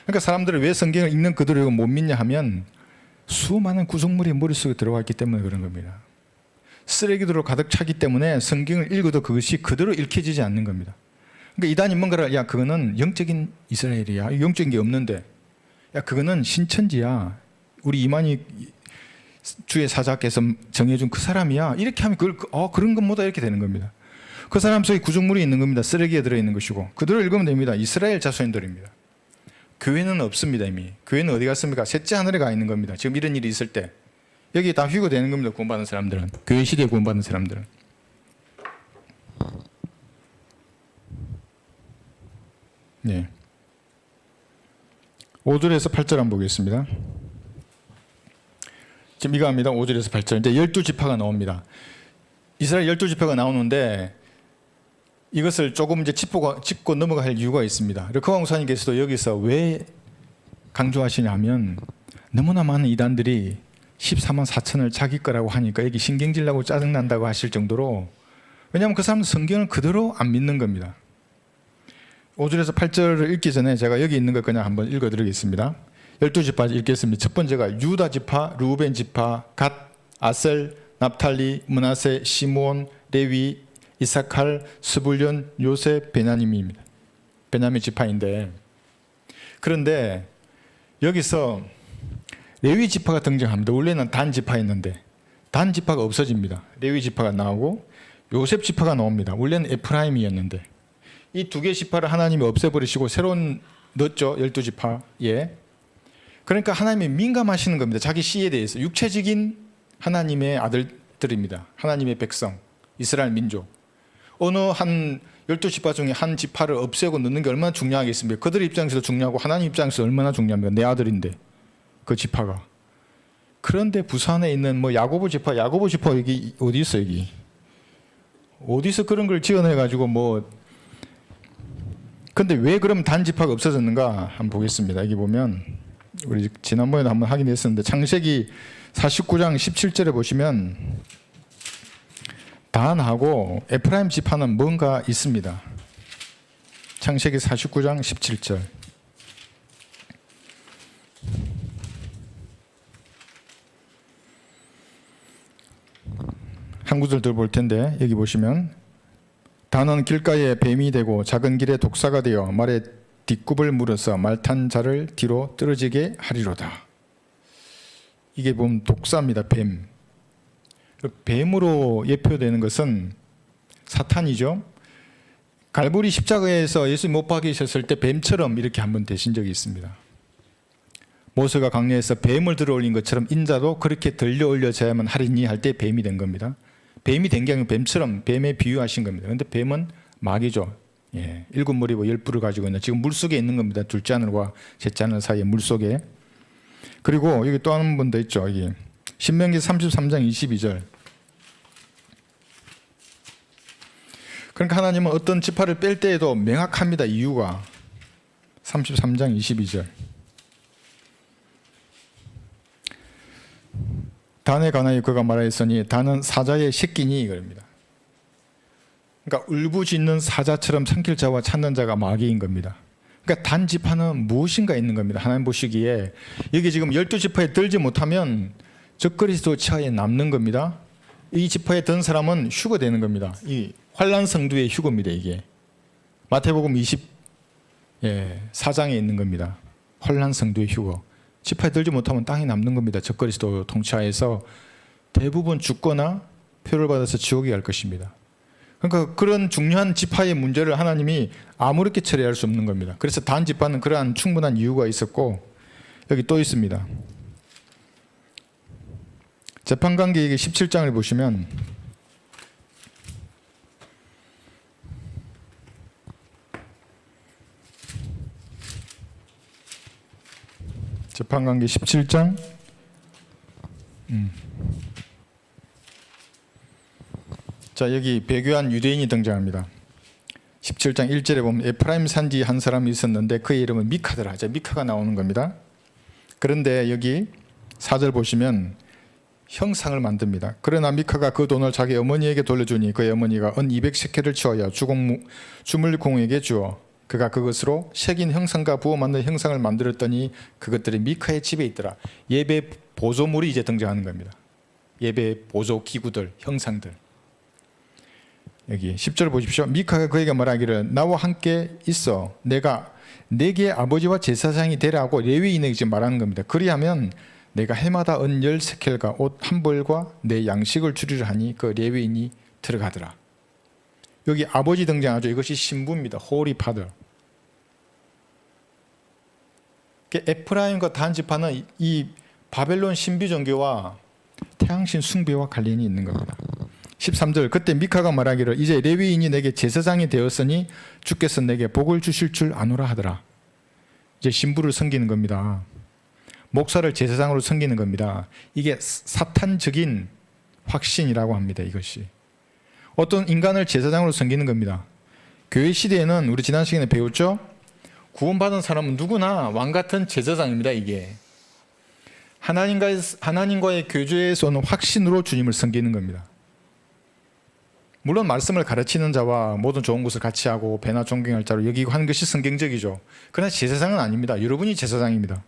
그러니까 사람들을 왜 성경을 읽는 그들을 못 믿냐 하면 수많은 구성물이 머릿속에 들어가 있기 때문에 그런 겁니다. 쓰레기들로 가득 차기 때문에 성경을 읽어도 그것이 그대로 읽혀지지 않는 겁니다. 그러니까 이단이 뭔가를 야 그거는 영적인 이스라엘이야. 영적인 게 없는데 야 그거는 신천지야. 우리 이만희 주의 사자께서 정해준 그 사람이야. 이렇게 하면 그걸 그런 것보다 이렇게 되는 겁니다. 그 사람 속에 구성물이 있는 겁니다. 쓰레기에 들어있는 것이고 그대로 읽으면 됩니다. 이스라엘 자손들입니다. 교회는 없습니다. 이미. 교회는 어디 갔습니까? 셋째 하늘에 가 있는 겁니다. 지금 이런 일이 있을 때 여기 다 휴거되는 겁니다. 구원받은 사람들은. 교회 시대에 구원받은 사람들은. 네. 5절에서 8절 한번 보겠습니다. 지금 이거 합니다. 5절에서 8절. 이제 12지파가 나옵니다. 이스라엘 12지파가 나오는데 이것을 조금 이제 짚고 넘어갈 이유가 있습니다. 르커왕 목사님께서도 여기서 왜 강조하시냐면 너무나 많은 이단들이 14만 4천을 자기 거라고 하니까 여기 신경질 나고 짜증난다고 하실 정도로 왜냐하면 그 사람은 성경을 그대로 안 믿는 겁니다. 5절에서 8절을 읽기 전에 제가 여기 있는 걸 그냥 한번 읽어드리겠습니다. 12지파 읽겠습니다. 첫 번째가 유다 지파, 루벤 지파, 갓, 아셀, 납탈리, 므낫세, 시므온, 레위, 이사칼, 스불론, 요셉, 베냐민입니다. 베냐민 지파인데 그런데 여기서 레위 지파가 등장합니다. 원래는 단 지파였는데 단 지파가 없어집니다. 레위 지파가 나오고 요셉 지파가 나옵니다. 원래는 에프라임이었는데 이 두 개 지파를 하나님이 없애버리시고 새로운 넣었죠. 12지파에. 그러니까 하나님이 민감하시는 겁니다. 자기 씨에 대해서. 육체적인 하나님의 아들들입니다. 하나님의 백성, 이스라엘 민족. 어느 한 12지파 중에 한 지파를 없애고 넣는 게 얼마나 중요하겠습니까? 그들 입장에서도 중요하고 하나님 입장에서 얼마나 중요합니까? 내 아들인데 그 지파가. 그런데 부산에 있는 뭐 야고보 지파 여기 어디 있어 여기? 어디서 그런 걸 지어내가지고 뭐 근데 왜 그럼 단 지파가 없어졌는가 한번 보겠습니다. 여기 보면 우리 지난번에도 한번 확인했었는데 창세기 49장 17절에 보시면 단하고 에프라임 지파는 뭔가 있습니다. 창세기 49장 17절. 한 구절 더 볼 텐데 여기 보시면 단은 길가에 뱀이 되고 작은 길에 독사가 되어 말에 뒷굽을 물어서 말 탄 자를 뒤로 떨어지게 하리로다. 이게 보면 독사입니다. 뱀. 뱀으로 예표되는 것은 사탄이죠. 갈보리 십자가에서 예수 못 박이셨을 때 뱀처럼 이렇게 한번 되신 적이 있습니다. 모세가 광야에서 뱀을 들어 올린 것처럼 인자도 그렇게 들려 올려져야만 하리니 할 때 뱀이 된 겁니다. 뱀이 된 게 아니고 뱀처럼 뱀에 비유하신 겁니다. 그런데 뱀은 마귀죠. 예, 7머리 10뿔을 가지고 있는 지금 물속에 있는 겁니다. 둘째 하늘과 셋째 하늘 사이에 물속에. 그리고 여기 또 한 번 더 있죠. 여기 신명기 33장 22절. 그러니까 하나님은 어떤 지파를 뺄 때에도 명확합니다. 이유가 33장 22절. 단에 관하여 그가 말하였으니 단은 사자의 새끼니 이겁니다. 그러니까 울부짖는 사자처럼 삼킬 자와 찾는 자가 마귀인 겁니다. 그러니까 단 지파는 무엇인가 있는 겁니다. 하나님 보시기에 여기 지금 12지파에 들지 못하면 적그리스도 치하에 남는 겁니다. 이 지파에 든 사람은 휴거되는 겁니다. 이 환난 성도의 휴거입니다. 이게 마태복음 24장에 있는 겁니다. 환난 성도의 휴거. 지파에 들지 못하면 땅에 남는 겁니다. 적그리스도 통치하에서 대부분 죽거나 표를 받아서 지옥에 갈 것입니다. 그러니까 그런 중요한 지파의 문제를 하나님이 아무렇게 처리할 수 없는 겁니다. 그래서 단 지파는 그러한 충분한 이유가 있었고, 여기 또 있습니다. 재판관계에게 17장을 보시면 재판관계 17장 자, 여기 배교한 유대인이 등장합니다. 17장 1절에 보면 에프라임 산지 한 사람이 있었는데 그의 이름은 미카더라. 이제 미카가 나오는 겁니다. 그런데 여기 4절 보시면 형상을 만듭니다. 그러나 미카가 그 돈을 자기 어머니에게 돌려주니 그의 어머니가 은 200세켈을 치어야 주물공에게 주어 그가 그것으로 새긴 형상과 부어 만든 형상을 만들었더니 그것들이 미카의 집에 있더라. 예배 보조물이 이제 등장하는 겁니다. 예배 보조 기구들, 형상들. 여기 10절 보십시오. 미카가 그에게 말하기를 나와 함께 있어 내가 내게 아버지와 제사장이 되라고 레위인에게 지금 말하는 겁니다. 그리하면 내가 해마다 은 10세켈과 옷 한 벌과 내 양식을 주리라 하니 그 레위인이 들어가더라. 여기 아버지 등장하죠. 이것이 신부입니다. 호리 파더. 에프라임과 단 지파는 이 바벨론 신비 종교와 태양신 숭배와 관련이 있는 겁니다. 13절 그때 미카가 말하기를 이제 레위인이 내게 제사장이 되었으니 주께서 내게 복을 주실 줄 아노라 하더라. 이제 신부를 섬기는 겁니다. 목사를 제사장으로 섬기는 겁니다. 이게 사탄적인 확신이라고 합니다. 이것이 어떤 인간을 제사장으로 섬기는 겁니다. 교회 시대에는 우리 지난 시간에 배웠죠. 구원받은 사람은 누구나 왕같은 제사장입니다. 이게 하나님과의 교제에서 오는 확신으로 주님을 섬기는 겁니다. 물론 말씀을 가르치는 자와 모든 좋은 것을 같이 하고 배나 존경할 자로 여기고 하는 것이 성경적이죠. 그러나 제사장은 아닙니다. 여러분이 제사장입니다.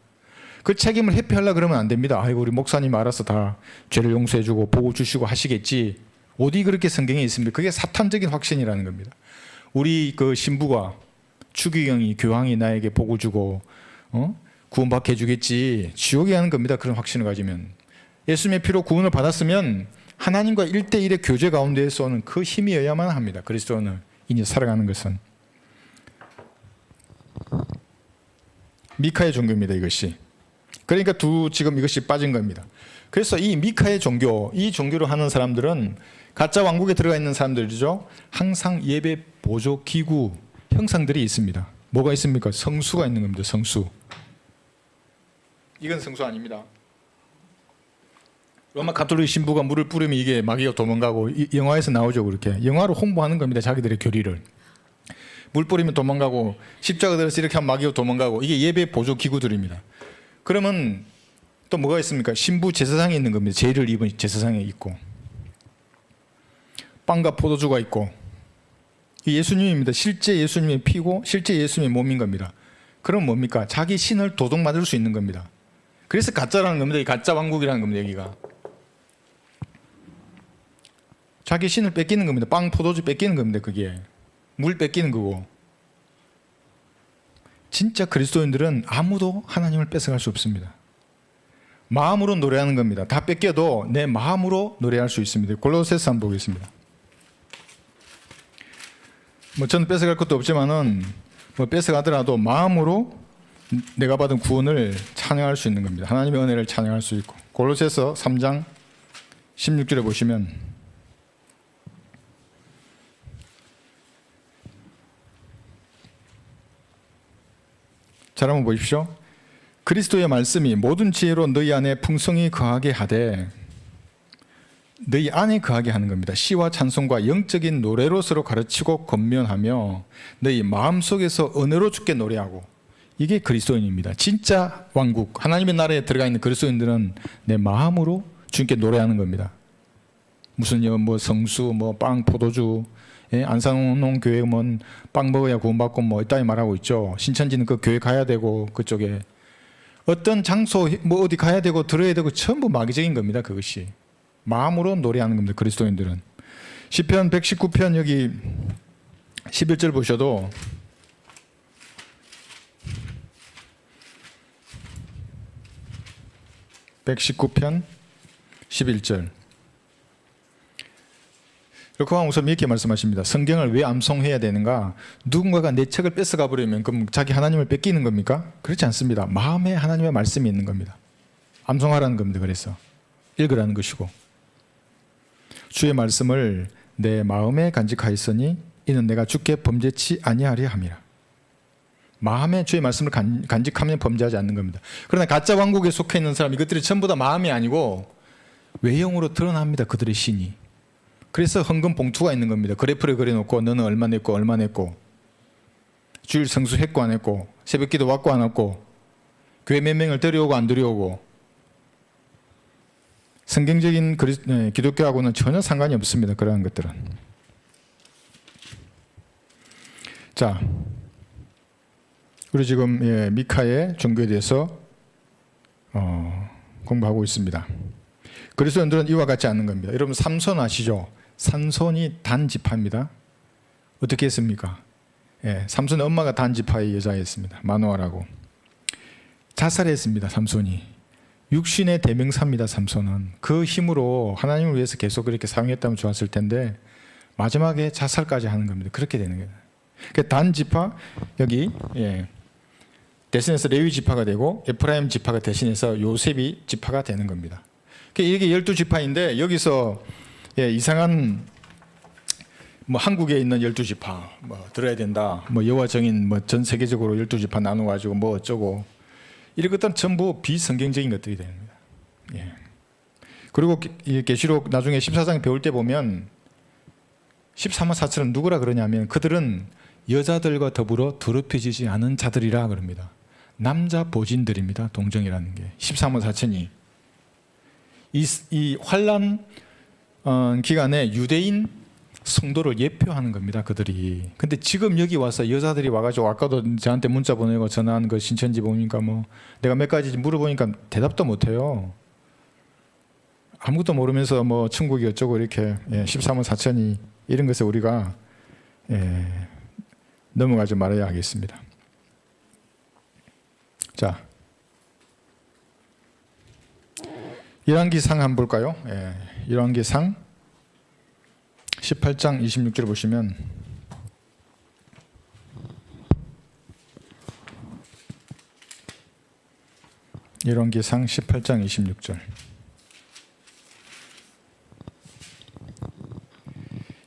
그 책임을 회피하려고 그러면 안 됩니다. 아이고 우리 목사님 알아서 다 죄를 용서해주고 복을 주시고 하시겠지. 어디 그렇게 성경에 있습니까? 그게 사탄적인 확신이라는 겁니다. 우리 그 신부가 추기경이 교황이 나에게 복을 주고 구원받게 해주겠지. 지옥에 하는 겁니다. 그런 확신을 가지면. 예수님의 피로 구원을 받았으면 하나님과 1대1의 교제 가운데에서 오는 그 힘이어야만 합니다. 그리스도는 이제 살아가는 것은. 미카의 종교입니다. 이것이. 그러니까 지금 이것이 빠진 겁니다. 그래서 이 미카의 종교, 이 종교를 하는 사람들은 가짜 왕국에 들어가 있는 사람들이죠. 항상 예배 보조 기구 형상들이 있습니다. 뭐가 있습니까? 성수가 있는 겁니다. 성수. 이건 성수 아닙니다. 로마 가톨릭 신부가 물을 뿌리면 이게 마귀가 도망가고 영화에서 나오죠. 그렇게 영화로 홍보하는 겁니다. 자기들의 교리를. 물 뿌리면 도망가고 십자가 들어서 이렇게 하면 마귀가 도망가고 이게 예배 보조 기구들입니다. 그러면 또 뭐가 있습니까? 신부 제사상이 있는 겁니다. 제의를 입은 제사상이 있고 빵과 포도주가 있고 예수님입니다. 실제 예수님의 피고 실제 예수님의 몸인 겁니다. 그럼 뭡니까? 자기 신을 도둑맞을 수 있는 겁니다. 그래서 가짜라는 겁니다. 이 가짜 왕국이라는 겁니다. 여기가 자기 신을 뺏기는 겁니다. 빵, 포도주 뺏기는 겁니다. 그게 물 뺏기는 거고. 진짜 그리스도인들은 아무도 하나님을 뺏어갈 수 없습니다. 마음으로 노래하는 겁니다. 다 뺏겨도 내 마음으로 노래할 수 있습니다. 골로새서 한번 보겠습니다. 저는 뺏어갈 것도 없지만은 뺏어가더라도 마음으로 내가 받은 구원을 찬양할 수 있는 겁니다. 하나님의 은혜를 찬양할 수 있고. 골로새서 3장 16절에 보시면 잘 한번 보십시오. 그리스도의 말씀이 모든 지혜로 너희 안에 풍성히 거하게 하되 너희 안에 거하게 하는 겁니다. 시와 찬송과 영적인 노래로 서로 가르치고 권면하며 너희 마음속에서 은혜로 주께 노래하고. 이게 그리스도인입니다. 진짜 왕국 하나님의 나라에 들어가 있는 그리스도인들은 내 마음으로 주님께 노래하는 겁니다. 무슨 성수 빵 포도주 안산홍 교회 빵 먹어야 구원받고 이따위 말하고 있죠. 신천지는 그 교회 가야 되고 그쪽에 어떤 장소 어디 가야 되고 들어야 되고 전부 마귀적인 겁니다. 그것이 마음으로 노래하는 겁니다. 그리스도인들은. 시편 119편 여기 11절 보셔도 (119편) 11절 르코마 목사님 이렇게 말씀하십니다. 성경을 왜 암송해야 되는가? 누군가가 내 책을 뺏어가 버리면 그럼 자기 하나님을 뺏기는 겁니까? 그렇지 않습니다. 마음에 하나님의 말씀이 있는 겁니다. 암송하라는 겁니다. 그래서 읽으라는 것이고, 주의 말씀을 내 마음에 간직하였으니 이는 내가 주께 범죄치 아니하려 함이라. 마음에 주의 말씀을 간직하면 범죄하지 않는 겁니다. 그러나 가짜 왕국에 속해 있는 사람, 이것들이 전부 다 마음이 아니고 외형으로 드러납니다. 그들의 신이. 그래서 헌금 봉투가 있는 겁니다. 그래프를 그려놓고 너는 얼마 냈고 얼마 냈고, 주일 성수 했고 안 했고, 새벽기도 왔고 안 왔고, 교회 몇 명을 데려오고 안 데려오고. 성경적인 기독교하고는 전혀 상관이 없습니다. 그러한 것들은. 자, 우리 지금 미카의 종교에 대해서 공부하고 있습니다. 그리스도인들은 이와 같지 않는 겁니다. 여러분 삼손 아시죠? 삼손이 단지파입니다. 어떻게 했습니까? 삼손의 엄마가 단지파의 여자였습니다. 마노아라고. 자살했습니다. 삼손이. 육신의 대명사입니다. 삼손은. 그 힘으로 하나님을 위해서 계속 그렇게 사용했다면 좋았을 텐데 마지막에 자살까지 하는 겁니다. 그렇게 되는 거예요. 그러니까 단지파, 여기 대신해서 레위 지파가 되고 에프라임 지파가 대신해서 요셉이 지파가 되는 겁니다. 이게 12지파인데 여기서 이상한 한국에 있는 12지파 들어야 된다. 여호와 증인 전 세계적으로 12지파 나눠 가지고 어쩌고, 이런 것들은 전부 비성경적인 것들이 됩니다. 그리고 계시록 나중에 14장 배울 때 보면 13만 4천은 누구라 그러냐면 그들은 여자들과 더불어 더럽혀지지 않은 자들이라 그럽니다. 남자 보진들입니다. 동정이라는 게 13만 4천이 이 환란 기간에 유대인 성도를 예표하는 겁니다. 그들이. 근데 지금 여기 와서 여자들이 와가지고 아까도 저한테 문자 보내고 전화한 그 신천지 보니까 내가 몇 가지 물어보니까 대답도 못해요. 아무것도 모르면서 천국이 어쩌고 이렇게 13만 4천이 이런 것에 우리가 넘어가지 말아야 하겠습니다. 자, 열왕기상 한번 볼까요? 열왕기상 18장 26절 보시면 열왕기상 18장 26절.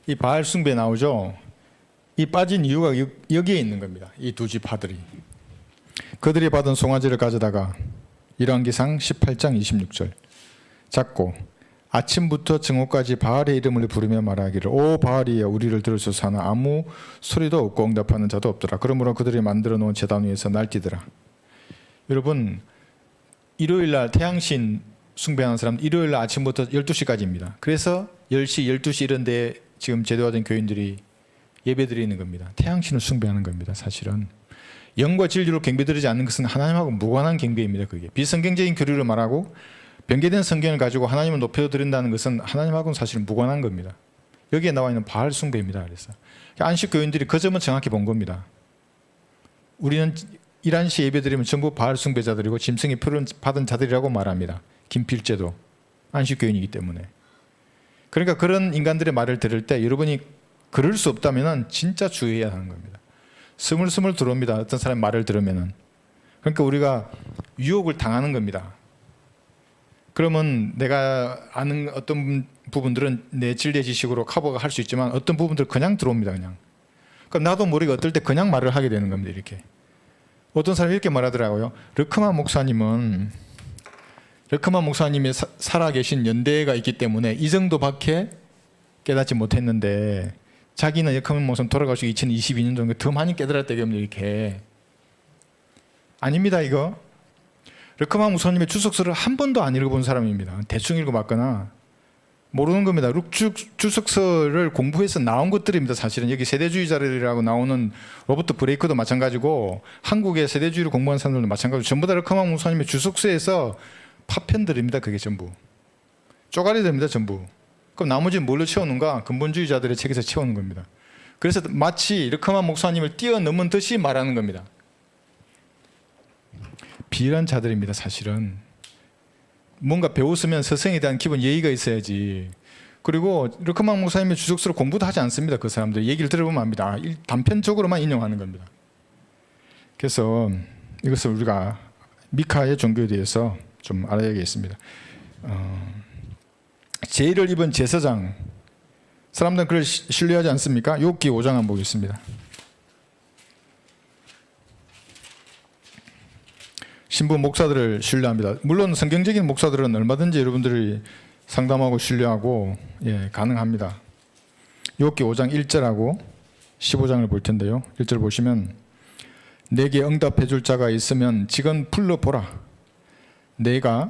이 바알 숭배 나오죠? 이 빠진 이유가 여기에 있는 겁니다. 이 두 지파들이. 그들이 받은 송아지를 가져다가 열왕기상 18장 26절 잡고 아침부터 정오까지 바알의 이름을 부르며 말하기를 오 바알이여 우리를 들으소서 하나 아무 소리도 없고 응답하는 자도 없더라. 그러므로 그들이 만들어 놓은 제단 위에서 날뛰더라. 여러분 일요일날 태양신 숭배하는 사람 일요일날 아침부터 12시까지입니다. 그래서 10시, 12시 이런 데 지금 제도화된 교인들이 예배드리는 겁니다. 태양신을 숭배하는 겁니다. 사실은 영과 진리로 경배드리지 않는 것은 하나님하고 무관한 경배입니다. 그게 비성경적인 교리를 말하고 변개된 성경을 가지고 하나님을 높여드린다는 것은 하나님하고는 사실 무관한 겁니다. 여기에 나와 있는 바알 숭배입니다. 그래서 안식 교인들이 그 점은 정확히 본 겁니다. 우리는 11시 예배드리면 전부 바알 숭배자들이고 짐승의 표를 받은 자들이라고 말합니다. 김필재도 안식 교인이기 때문에. 그러니까 그런 인간들의 말을 들을 때 여러분이 그럴 수 없다면 진짜 주의해야 하는 겁니다. 스물스물 들어옵니다. 어떤 사람의 말을 들으면은. 그러니까 우리가 유혹을 당하는 겁니다. 그러면 내가 아는 어떤 부분들은 내 진리의 지식으로 커버가 할 수 있지만 어떤 부분들은 그냥 들어옵니다. 그냥. 그럼 나도 모르게 어떨 때 그냥 말을 하게 되는 겁니다. 이렇게. 어떤 사람이 이렇게 말하더라고요. 르크만 목사님이 살아계신 연대가 있기 때문에 이 정도밖에 깨닫지 못했는데 자기는 르크만 목사님 돌아가시고 2022년 정도 더 많이 깨달았다고 합니다. 이렇게. 아닙니다. 이거. 르크만 목사님의 주석서를 한 번도 안 읽어본 사람입니다. 대충 읽어봤거나 모르는 겁니다. 주석서를 공부해서 나온 것들입니다. 사실은 여기 세대주의자들이라고 나오는 로버트 브레이크도 마찬가지고 한국의 세대주의를 공부한 사람들도 마찬가지고 전부 다 르크만 목사님의 주석서에서 파편들입니다. 그게 전부. 쪼가리 됩니다. 전부. 그럼 나머지는 뭘로 채우는가? 근본주의자들의 책에서 채우는 겁니다. 그래서 마치 르크만 목사님을 뛰어넘은 듯이 말하는 겁니다. 비열한 자들입니다. 사실은 뭔가 배웠으면 스승에 대한 기본 예의가 있어야지. 그리고 르크만 목사님의 주석서를 공부도 하지 않습니다. 그 사람들 얘기를 들어보면 압니다. 단편적으로만 인용하는 겁니다. 그래서 이것을 우리가 미카의 종교에 대해서 좀 알아야겠습니다. 제의를 입은 제사장, 사람들은 그를 신뢰하지 않습니까? 욥기 5장 한번 보겠습니다. 신부 목사들을 신뢰합니다. 물론 성경적인 목사들은 얼마든지 여러분들이 상담하고 신뢰하고 가능합니다. 욥기 5장 1절하고 15장을 볼 텐데요. 1절 보시면 내게 응답해 줄 자가 있으면 지금 불러보라. 내가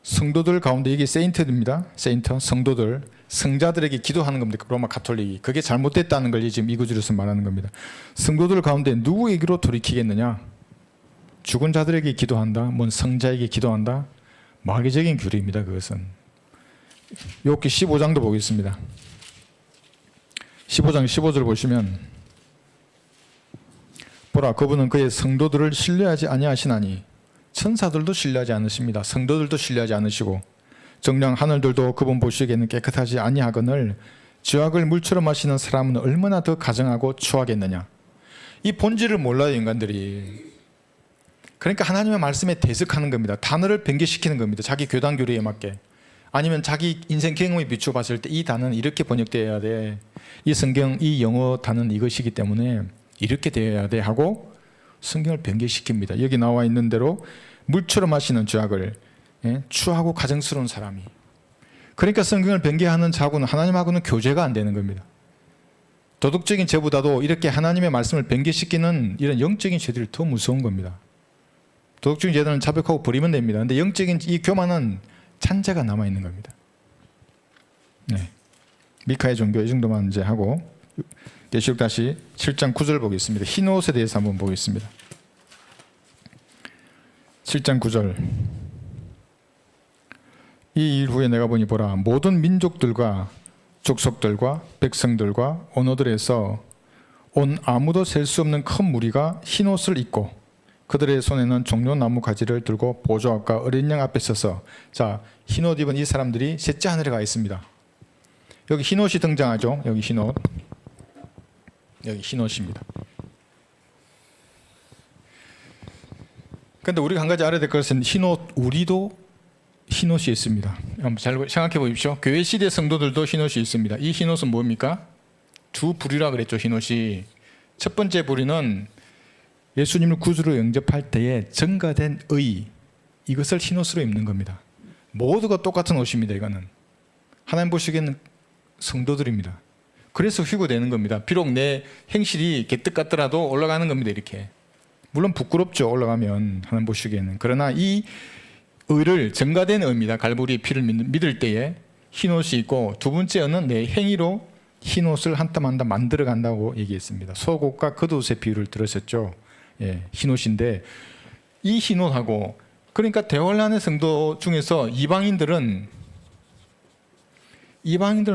성도들 가운데, 이게 세인트입니다. 세인트, 성도들, 성자들에게 기도하는 겁니다. 로마 가톨릭이. 그게 잘못됐다는 걸 지금 이 구절에서 말하는 겁니다. 성도들 가운데 누구에게로 돌이키겠느냐? 죽은 자들에게 기도한다? 뭔 성자에게 기도한다? 마귀적인 규례입니다. 그것은. 욥기 15장도 보겠습니다. 15장 15절 보시면 보라, 그분은 그의 성도들을 신뢰하지 아니하시나니 천사들도 신뢰하지 않으십니다. 성도들도 신뢰하지 않으시고 정령 하늘들도 그분 보시기에는 깨끗하지 아니하거늘 죄악을 물처럼 마시는 사람은 얼마나 더 가증하고 추하겠느냐. 이 본질을 몰라요, 인간들이. 그러니까 하나님의 말씀에 대적하는 겁니다. 단어를 변개시키는 겁니다. 자기 교단 교리에 맞게. 아니면 자기 인생 경험에 비추어 봤을 때 이 단어는 이렇게 번역되어야 돼. 이 성경, 이 영어 단어는 이것이기 때문에 이렇게 되어야 돼 하고 성경을 변개시킵니다. 여기 나와 있는 대로 물처럼 마시는 죄악을 추하고 가증스러운 사람이. 그러니까 성경을 변개하는 자하고는 하나님하고는 교제가 안 되는 겁니다. 도덕적인 죄보다도 이렇게 하나님의 말씀을 변개시키는 이런 영적인 죄들이 더 무서운 겁니다. 도덕적인 죄들은 자백하고 버리면 됩니다. 그런데 영적인 이 교만은 찬자가 남아있는 겁니다. 미카의 종교 이 정도만 이제 하고 계시록 다시 7장 9절 보겠습니다. 흰 옷에 대해서 한번 보겠습니다. 7장 9절. 이 일 후에 내가 보니 보라, 모든 민족들과 족속들과 백성들과 언어들에서 온 아무도 셀 수 없는 큰 무리가 흰 옷을 입고 그들의 손에는 종려 나무 가지를 들고 보좌 앞과 어린 양 앞에 서서, 자, 흰 옷 입은 이 사람들이 셋째 하늘에 가 있습니다. 여기 흰 옷이 등장하죠. 여기 흰 옷. 여기 흰 옷입니다. 그런데 우리가 한 가지 알아야 될 것은 흰 옷, 우리도 흰 옷이 있습니다. 한번 잘 생각해 보십시오. 교회 시대 성도들도 흰 옷이 있습니다. 이 흰 옷은 뭡니까? 두 부류라 그랬죠. 흰 옷이. 첫 번째 부류는 예수님을 구주로 영접할 때에 증가된 의, 이것을 흰 옷으로 입는 겁니다. 모두가 똑같은 옷입니다. 이거는 하나님 보시기에는 성도들입니다. 그래서 휘고되는 겁니다. 비록 내 행실이 개떡 같더라도 올라가는 겁니다. 이렇게. 물론 부끄럽죠. 올라가면 하나님 보시기에는. 그러나 이 의를, 증가된 의입니다. 갈보리의 피를 믿을 때에 흰 옷이 있고, 두 번째는 내 행위로 흰 옷을 한 땀 한 땀 만들어 간다고 얘기했습니다. 속옷과 겉옷의 비유를 들으셨죠. 흰 옷인데 이 흰 옷하고, 그러니까 대환란의 성도 중에서 이방인들은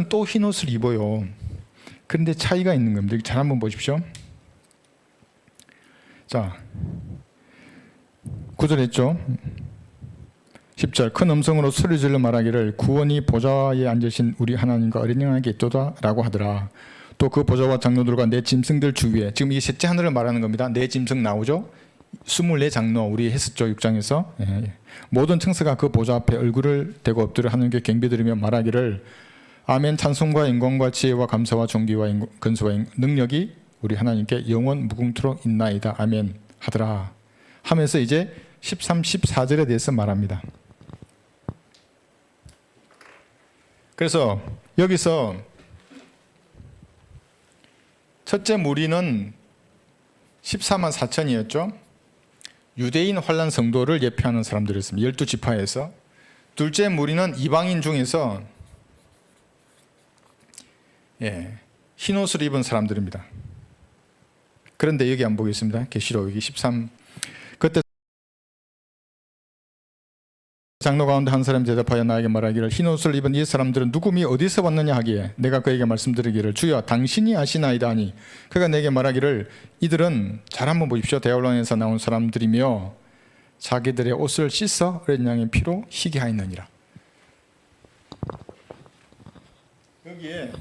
또 흰 옷을 입어요. 그런데 차이가 있는 겁니다. 잘 한번 보십시오. 자, 9절 했죠. 10절, 큰 음성으로 소리 질러 말하기를 구원이 보좌에 앉으신 우리 하나님과 어린 양에게 있도다 라고 하더라. 또 그 보좌와 장로들과 내 짐승들 주위에, 지금 이 셋째 하늘을 말하는 겁니다. 내 짐승 나오죠. 24장로 우리 했었죠. 6장에서. 모든 청사가 그 보좌 앞에 얼굴을 대고 엎드려 하나님께 경배드리며 말하기를 아멘, 찬송과 영광과 지혜와 감사와 존귀와 근소와 능력이 우리 하나님께 영원 무궁토록 있나이다. 아멘 하더라 하면서 이제 13, 14절에 대해서 말합니다. 그래서 여기서 첫째 무리는 14만 4천이었죠. 유대인 환란 성도를 예표하는 사람들이었습니다. 12지파에서. 둘째 무리는 이방인 중에서 흰 옷을 입은 사람들입니다. 그런데 여기 안 보겠습니다. 계시록 여기 13. 그때 장로 가운데 한 사람이 대답하여 나에게 말하기를 흰 옷을 입은 이 사람들은 누구미 어디서 왔느냐 하기에 내가 그에게 말씀드리기를 주여 당신이 아시나이다 하니 그가 내게 말하기를 이들은, 잘 한번 보십시오. 대언론에서 나온 사람들이며 자기들의 옷을 씻어 어린 양의 피로 희게 하였느니라. 여기에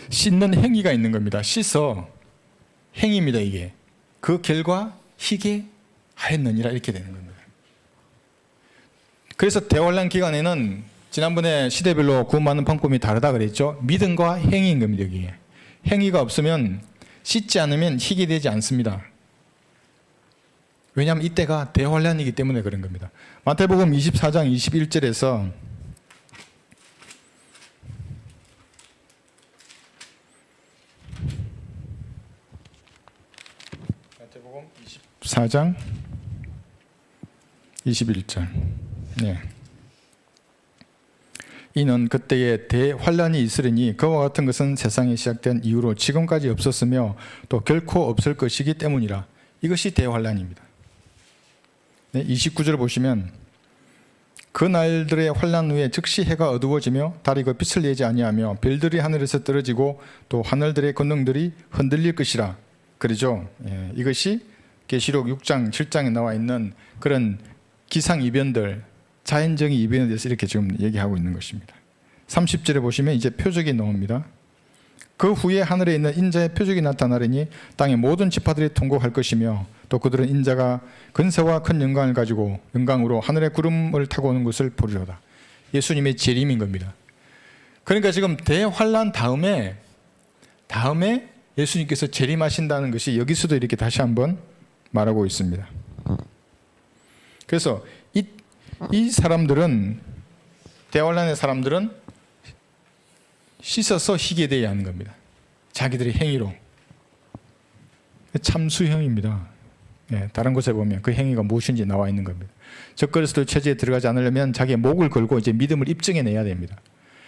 씻는 행위가 있는 겁니다. 씻어 행위입니다. 이게 그 결과 희게 하였느니라 이렇게 되는 겁니다. 그래서 대환란 기간에는 지난번에 시대별로 구원받는 방법이 다르다 그랬죠. 믿음과 행위인 겁니다. 여기에 행위가 없으면 씻지 않으면 희게 되지 않습니다. 왜냐하면 이때가 대환란이기 때문에 그런 겁니다. 마태복음 24장 21절에서 마태복음 24장 21절. 네. 이는 그때에 대환란이 있으리니 그와 같은 것은 세상이 시작된 이후로 지금까지 없었으며 또 결코 없을 것이기 때문이라. 이것이 대환란입니다. 네, 29절 보시면 그 날들의 환란 후에 즉시 해가 어두워지며 달이 그 빛을 내지 아니하며 별들이 하늘에서 떨어지고 또 하늘들의 권능들이 흔들릴 것이라. 그러죠. 예, 이것이 계시록 6장 7장에 나와 있는 그런 기상이변들, 자연적인 이변에 대해서 이렇게 지금 얘기하고 있는 것입니다. 30절에 보시면 이제 표적이 나옵니다. 그 후에 하늘에 있는 인자의 표적이 나타나리니 땅의 모든 지파들이 통곡할 것이며 또 그들은 인자가 근세와 큰 영광을 가지고 영광으로 하늘의 구름을 타고 오는 것을 보리로다. 예수님의 재림인 겁니다. 그러니까 지금 대환란 다음에 예수님께서 재림하신다는 것이 여기서도 이렇게 다시 한번 말하고 있습니다. 그래서 이 사람들은, 대환란의 사람들은 씻어서 희게 되어야 하는 겁니다. 자기들의 행위로. 참수형입니다. 예, 다른 곳에 보면 그 행위가 무엇인지 나와 있는 겁니다. 적그리스도 체제에 들어가지 않으려면 자기의 목을 걸고 이제 믿음을 입증해내야 됩니다.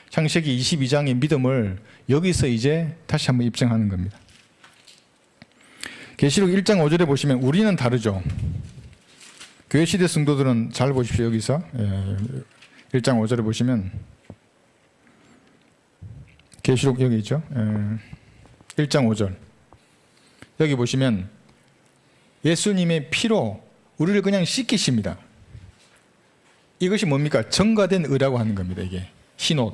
창세기 22장의 믿음을 여기서 이제 다시 한번 입증하는 겁니다. 계시록 1장 5절에 보시면 우리는 다르죠. 교회 시대 성도들은 잘 보십시오. 여기서 1장 5절에 보시면 계시록 여기 있죠. 1장 5절 여기 보시면 예수님의 피로 우리를 그냥 씻기십니다. 이것이 뭡니까? 정가된 의라고 하는 겁니다. 이게 흰옷.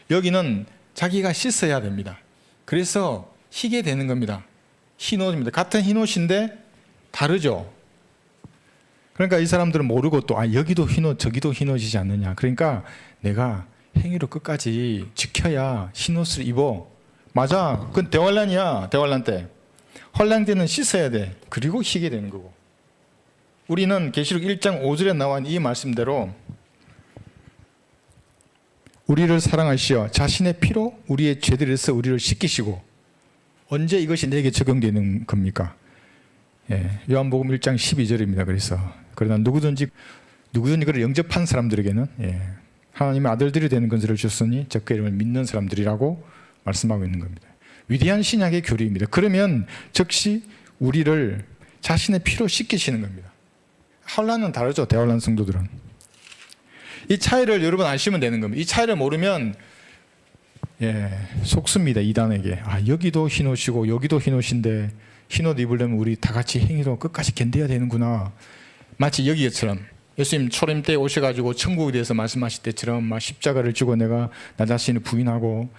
여기는 자기가 씻어야 됩니다. 그래서 희게 되는 겁니다. 흰옷입니다. 같은 흰옷인데 다르죠. 그러니까 이 사람들은 모르고 또 여기도 흰옷 저기도 흰옷이지 않느냐. 그러니까 내가 행위로 끝까지 지켜야 흰옷을 입어. 맞아. 그건 대환란이야. 대환란 때. 환란 때는 씻어야 돼. 그리고 희게 되는 거고. 우리는 계시록 1장 5절에 나온 이 말씀대로 우리를 사랑하시어 자신의 피로 우리의 죄들에서 우리를 씻기시고. 언제 이것이 내게 적용되는 겁니까? 요한복음 1장 12절입니다. 그러나 누구든지 그를 영접한 사람들에게는 하나님의 아들들이 되는 건설을 주셨으니 저 그 이름을 믿는 사람들이라고 말씀하고 있는 겁니다. 위대한 신약의 교리입니다. 그러면 즉시 우리를 자신의 피로 씻기시는 겁니다. 환란은 다르죠. 대환란 성도들은. 이 차이를 여러분 아시면 되는 겁니다. 이 차이를 모르면 속습니다. 이단에게. 여기도 흰옷이고 여기도 흰옷인데 흰옷 입으려면 우리 다 같이 행위로 끝까지 견뎌야 되는구나. 마치 여기처럼 예수님 초림 때 오셔가지고 천국에 대해서 말씀하실 때처럼 막 십자가를 지고 내가 나 자신을 부인하고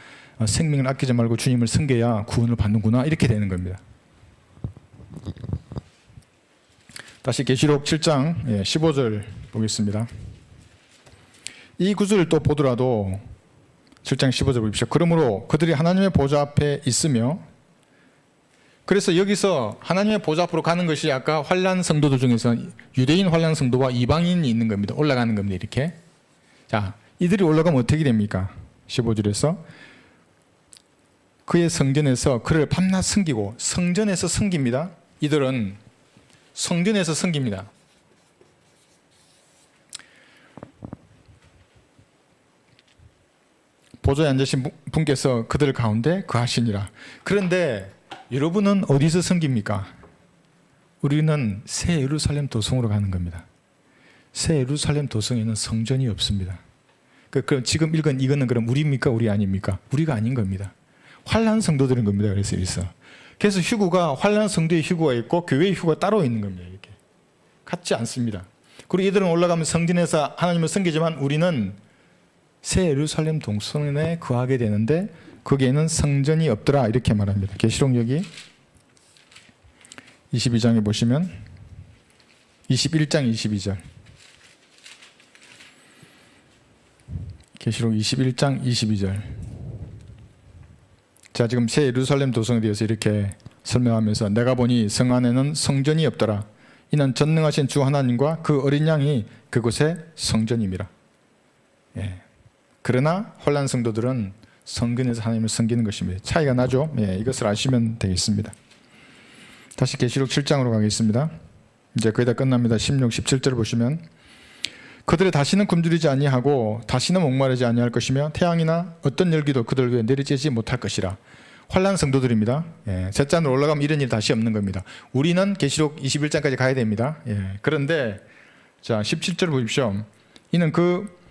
생명을 아끼지 말고 주님을 섬겨야 구원을 받는구나. 이렇게 되는 겁니다. 다시 계시록 7장 15절 보겠습니다. 이 구절을 또 보더라도 7장 15절 보십시오. 그러므로 그들이 하나님의 보좌 앞에 있으며, 그래서 여기서 하나님의 보좌 앞으로 가는 것이 아까 환란 성도들 중에서 유대인 환란 성도와 이방인이 있는 겁니다. 올라가는 겁니다. 이렇게. 자, 이들이 올라가면 어떻게 됩니까? 15절에서 그의 성전에서 그를 밤낮 섬기고, 성전에서 섬깁니다. 이들은 성전에서 섬깁니다. 보좌에 앉으신 분께서 그들 가운데 거하시니라. 그런데 여러분은 어디서 섬깁니까? 우리는 새 예루살렘 도성으로 가는 겁니다. 새 예루살렘 도성에는 성전이 없습니다. 그럼 지금 읽은 이거는 그럼 우리입니까? 우리 아닙니까? 우리가 아닌 겁니다. 환란 성도들인 겁니다. 그래서 휴구가 환란 성도의 휴구가 있고 교회의 휴구가 따로 있는 겁니다. 이렇게 같지 않습니다. 그리고 이들은 올라가면 성전에서 하나님을 섬기지만 우리는 새 예루살렘 동성에 거하게 되는데 거기에는 성전이 없더라 이렇게 말합니다. 계시록 여기 22장에 보시면 21장 22절 계시록 21장 22절 자 지금 새 예루살렘 도성에 대해서 이렇게 설명하면서 내가 보니 성 안에는 성전이 없더라. 이는 전능하신 주 하나님과 그 어린 양이 그곳의 성전임이라. 예. 그러나 혼란 성도들은 성전에서 하나님을 섬기는 것입니다. 차이가 나죠? 예, 이것을 아시면 되겠습니다. 다시 계시록 7장으로 가겠습니다. 이제 거의 다 끝납니다. 16, 17절 보시면 그들의 다시는 굶주리지 아니하고 다시는 목마르지 아니할 것이며 태양이나 어떤 열기도 그들 위에 내리쬐지 못할 것이라. 환난 성도들입니다. 예, 셋 잔으로 올라가면 이런 일 다시 없는 겁니다. 우리는 계시록 21장까지 가야 됩니다. 예, 그런데 자 17절 보십시오. 이는 그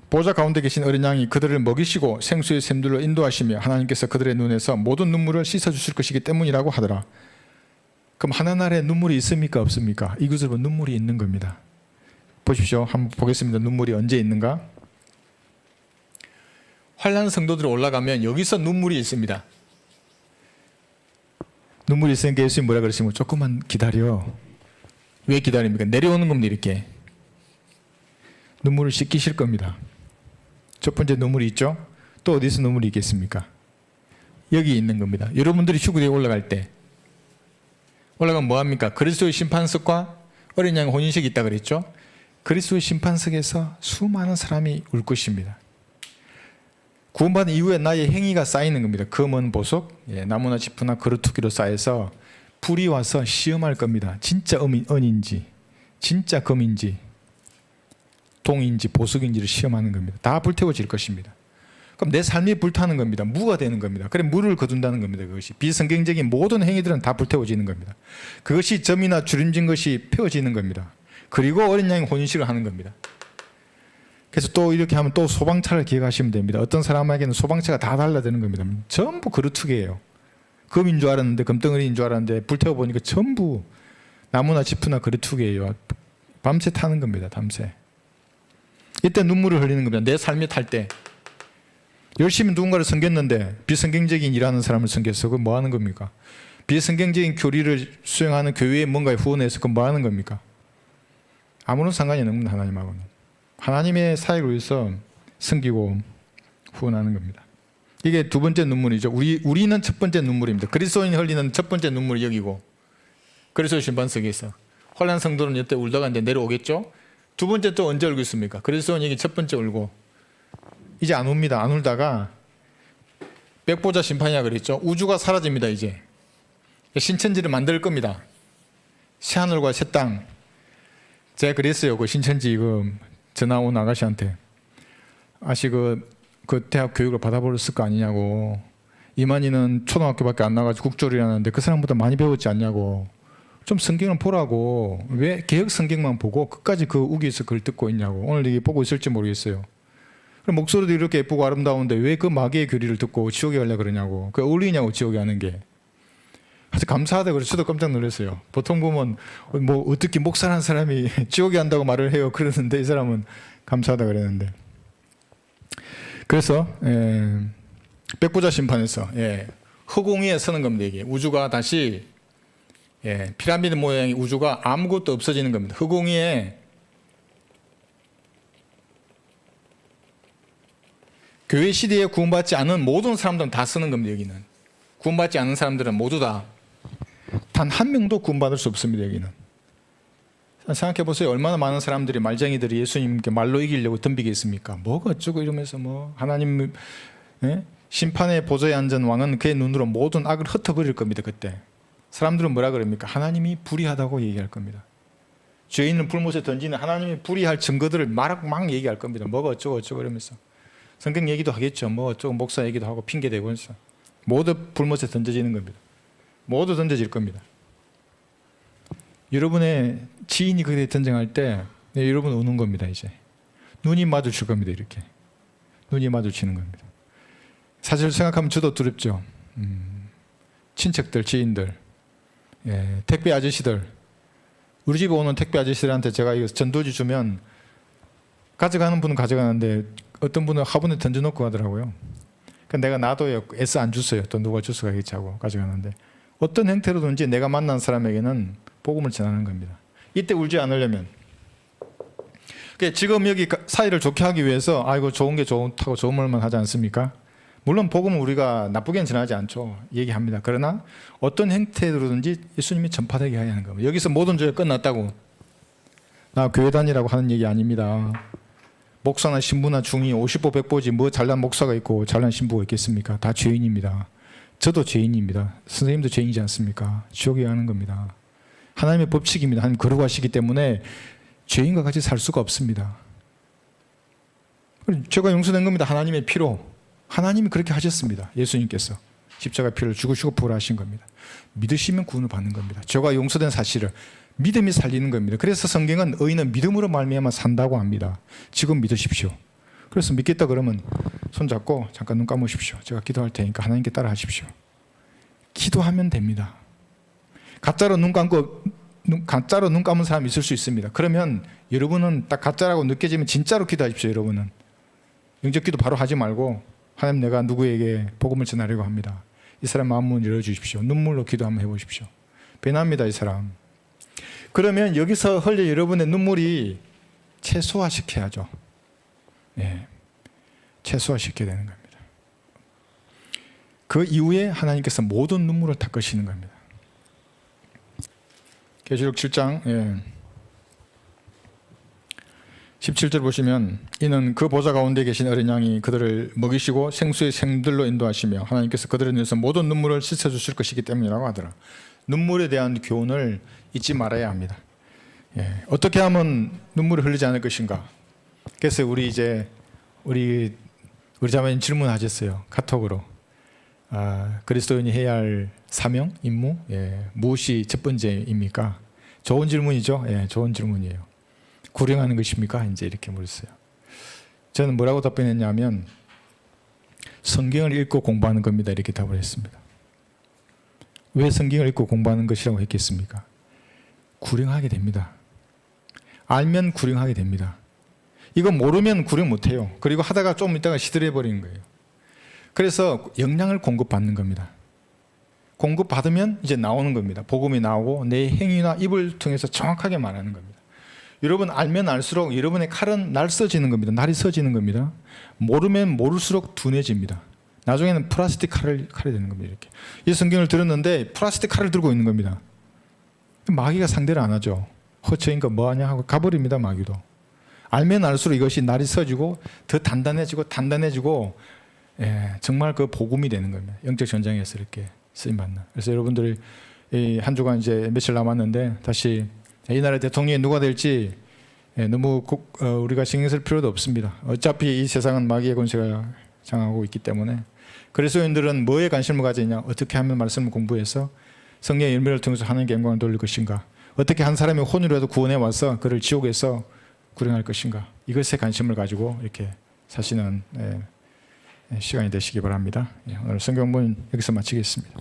보좌 가운데 계신 어린 양이 그들을 먹이시고 생수의 샘들로 인도하시며 하나님께서 그들의 눈에서 모든 눈물을 씻어주실 것이기 때문이라고 하더라. 그럼 하나날에 눈물이 있습니까 없습니까? 이것을 보면 눈물이 있는 겁니다. 보십시오. 한번 보겠습니다. 눈물이 언제 있는가? 환난 성도들이 올라가면 여기서 눈물이 있습니다. 눈물이 있으니까 예수님 뭐라 그러시면 조금만 기다려. 왜 기다립니까? 내려오는 겁니다. 이렇게 눈물을 씻기실 겁니다. 첫 번째 눈물이 있죠. 또 어디서 눈물이 있겠습니까? 여기 있는 겁니다. 여러분들이 휴거대에 올라갈 때 올라가면 뭐합니까? 그리스도의 심판석과 어린 양의 혼인식이 있다 그랬죠. 그리스도의 심판석에서 수많은 사람이 울 것입니다. 구원받은 이후에 나의 행위가 쌓이는 겁니다. 검은 보석, 나무나 지푸나 그루터기로 쌓여서 불이 와서 시험할 겁니다. 진짜 은인지 진짜 금인지 동인지 보석인지를 시험하는 겁니다. 다 불태워질 것입니다. 그럼 내 삶이 불타는 겁니다. 무가 되는 겁니다. 그래 물을 거둔다는 겁니다. 그것이 비성경적인 모든 행위들은 다 불태워지는 겁니다. 그것이 점이나 주름진 것이 펴지는 겁니다. 그리고 어린 양의 혼인식을 하는 겁니다. 그래서 또 이렇게 하면 또 소방차를 기억하시면 됩니다. 어떤 사람에게는 소방차가 다 달라드는 겁니다. 전부 그루트기예요. 금인 줄 알았는데 금덩어리인 줄 알았는데 불태워보니까 전부 나무나 지푸나 그루트기예요. 밤새 타는 겁니다. 밤새. 이때 눈물을 흘리는 겁니다. 내 삶이 탈 때. 열심히 누군가를 섬겼는데 비성경적인 일하는 사람을 섬겼어. 그건 뭐 하는 겁니까? 비성경적인 교리를 수행하는 교회에 뭔가에 후원해서 그건 뭐 하는 겁니까? 아무런 상관이 없는 하나님하고는. 하나님의 사역을 위해서 섬기고 후원하는 겁니다. 이게 두 번째 눈물이죠. 우리는 첫 번째 눈물입니다. 그리스도인이 흘리는 첫 번째 눈물이 여기고 그리스도의 심판석에서 혼란 성도는 이때 울다가 이제 내려오겠죠. 두 번째 또 언제 울고 있습니까? 그리스도인이 여기 첫 번째 울고 이제 안 웁니다. 안 울다가 백보자 심판이라 그랬죠. 우주가 사라집니다. 이제 신천지를 만들 겁니다. 새하늘과 새 땅. 제가 그랬어요. 그 신천지 전화 온 아가씨한테 아씨 그 대학 교육을 받아버렸을 거 아니냐고. 이만희는 초등학교밖에 안 나가지고 국조리라는데 그 사람보다 많이 배웠지 않냐고. 좀 성경을 보라고. 왜 개혁 성경만 보고 끝까지 그 우기에서 그걸 듣고 있냐고. 오늘 이게 보고 있을지 모르겠어요. 그럼 목소리도 이렇게 예쁘고 아름다운데 왜 그 마귀의 교리를 듣고 지옥에 가려고 그러냐고. 그게 어울리냐고 지옥에 가는 게. 아주 감사하다 그래서 저도 깜짝 놀랐어요. 보통 보면 뭐 어떻게 목사라는 사람이 지옥에 간다고 말을 해요. 그러는데 이 사람은 감사하다 그랬는데. 그래서 백보자 심판에서 허공 위에 서는 겁니다. 이게 우주가 다시 피라미드 모양의 우주가 아무것도 없어지는 겁니다. 허공 위에 교회 시대에 구원받지 않은 모든 사람들은 다 쓰는 겁니다. 여기는 구원받지 않은 사람들은 모두 다 단 한 명도 구원받을 수 없습니다. 여기는 생각해 보세요. 얼마나 많은 사람들이 말쟁이들이 예수님께 말로 이기려고 덤비겠습니까? 뭐가 어쩌고 이러면서 뭐 하나님 심판의 보좌에 앉은 왕은 그의 눈으로 모든 악을 흩어버릴 겁니다. 그때 사람들은 뭐라 그럽니까? 하나님이 불의하다고 얘기할 겁니다. 죄인을 불못에 던지는 하나님이 불의할 증거들을 막 얘기할 겁니다. 뭐가 어쩌고 이러면서 성경 얘기도 하겠죠. 뭐 어쩌고 목사 얘기도 하고 핑계대고 해서 모두 불못에 던져지는 겁니다. 모두 던져질 겁니다. 여러분의 지인이 그때 전쟁할 때 여러분 우는 겁니다. 이제 눈이 마주칠 겁니다. 이렇게 눈이 마주치는 겁니다. 사실 생각하면 저도 두렵죠. 친척들, 지인들, 택배 아저씨들, 우리 집에 오는 택배 아저씨들한테 제가 이거 전도지 주면 가져가는 분은 가져가는데 어떤 분은 화분에 던져놓고 가더라고요. 내가 놔둬요. 애써 안 줬어요. 또 누가 주스 가겠지 하고 가져가는데 어떤 형태로든지 내가 만난 사람에게는 복음을 전하는 겁니다. 이때 울지 않으려면 지금 여기 사이를 좋게 하기 위해서 아이고 좋은 게 좋다고 좋은 말만 하지 않습니까? 물론 복음은 우리가 나쁘게는 전하지 않죠. 얘기합니다. 그러나 어떤 형태로든지 예수님이 전파되게 해야 하는 겁니다. 여기서 모든 죄가 끝났다고 나 교회 다니라고 하는 얘기 아닙니다. 목사나 신부나 중이 50보 100보지 뭐 잘난 목사가 있고 잘난 신부가 있겠습니까? 다 죄인입니다. 저도 죄인입니다. 선생님도 죄인이지 않습니까? 지옥에 가는 겁니다. 하나님의 법칙입니다. 하나님 거룩하시기 때문에 죄인과 같이 살 수가 없습니다. 죄가 용서된 겁니다. 하나님의 피로. 하나님이 그렇게 하셨습니다. 예수님께서 십자가 피를 죽으시고 부활하신 겁니다. 믿으시면 구원을 받는 겁니다. 죄가 용서된 사실을 믿음이 살리는 겁니다. 그래서 성경은 의인은 믿음으로 말미암아 산다고 합니다. 지금 믿으십시오. 그래서 믿겠다 그러면 손잡고 잠깐 눈 감으십시오. 제가 기도할 테니까 하나님께 따라 하십시오. 기도하면 됩니다. 가짜로 눈 감은 사람이 있을 수 있습니다. 그러면 여러분은 딱 가짜라고 느껴지면 진짜로 기도하십시오. 여러분은 영적 기도 바로 하지 말고 하나님 내가 누구에게 복음을 전하려고 합니다. 이 사람 마음문 열어주십시오. 눈물로 기도 한번 해보십시오. 배납니다 이 사람. 그러면 여기서 흘려 여러분의 눈물이 최소화시켜야죠. 예, 최소화시켜야 되는 겁니다. 그 이후에 하나님께서 모든 눈물을 닦으시는 겁니다. 계시록 7장 17절 보시면 이는 그 보좌 가운데 계신 어린 양이 그들을 먹이시고 생수의 생들로 인도하시며 하나님께서 그들을 위해서 모든 눈물을 씻어주실 것이기 때문이라고 하더라. 눈물에 대한 교훈을 잊지 말아야 합니다. 어떻게 하면 눈물이 흘리지 않을 것인가? 그래서 우리 자매님 질문하셨어요. 카톡으로. 그리스도인이 해야 할 사명, 임무, 무엇이 첫 번째입니까? 좋은 질문이죠. 좋은 질문이에요. 구령하는 것입니까? 이제 이렇게 물었어요. 저는 뭐라고 답변했냐면 성경을 읽고 공부하는 겁니다. 이렇게 답을 했습니다. 왜 성경을 읽고 공부하는 것이라고 했겠습니까? 구령하게 됩니다. 알면 구령하게 됩니다. 이거 모르면 구령 못해요. 그리고 하다가 좀 있다가 시들해버리는 거예요. 그래서 영향을 공급받는 겁니다. 공급받으면 이제 나오는 겁니다. 복음이 나오고 내 행위나 입을 통해서 정확하게 말하는 겁니다. 여러분 알면 알수록 여러분의 칼은 날 써지는 겁니다. 날이 써지는 겁니다. 모르면 모를수록 둔해집니다. 나중에는 플라스틱 칼이 되는 겁니다. 이렇게. 이 성경을 들었는데 플라스틱 칼을 들고 있는 겁니다. 마귀가 상대를 안 하죠. 허처인 거 뭐하냐 하고 가버립니다. 마귀도. 알면 알수록 이것이 날이 써지고 더 단단해지고 정말 그 복음이 되는 겁니다. 영적 전쟁에서 이렇게 쓰임받는. 그래서 여러분들이 한 주간 이제 며칠 남았는데 다시 이 나라의 대통령이 누가 될지 너무 우리가 신경 쓸 필요도 없습니다. 어차피 이 세상은 마귀의 권세가 장하고 있기 때문에 그리스도인들은 뭐에 관심을 가지냐? 어떻게 하면 말씀을 공부해서 성령의 열매를 통해서 하나님께 영광을 돌릴 것인가? 어떻게 한 사람이 혼이라도 구원해 와서 그를 지옥에서 구령할 것인가? 이것에 관심을 가지고 이렇게 사시는 시간이 되시기 바랍니다. 오늘 성경본 여기서 마치겠습니다.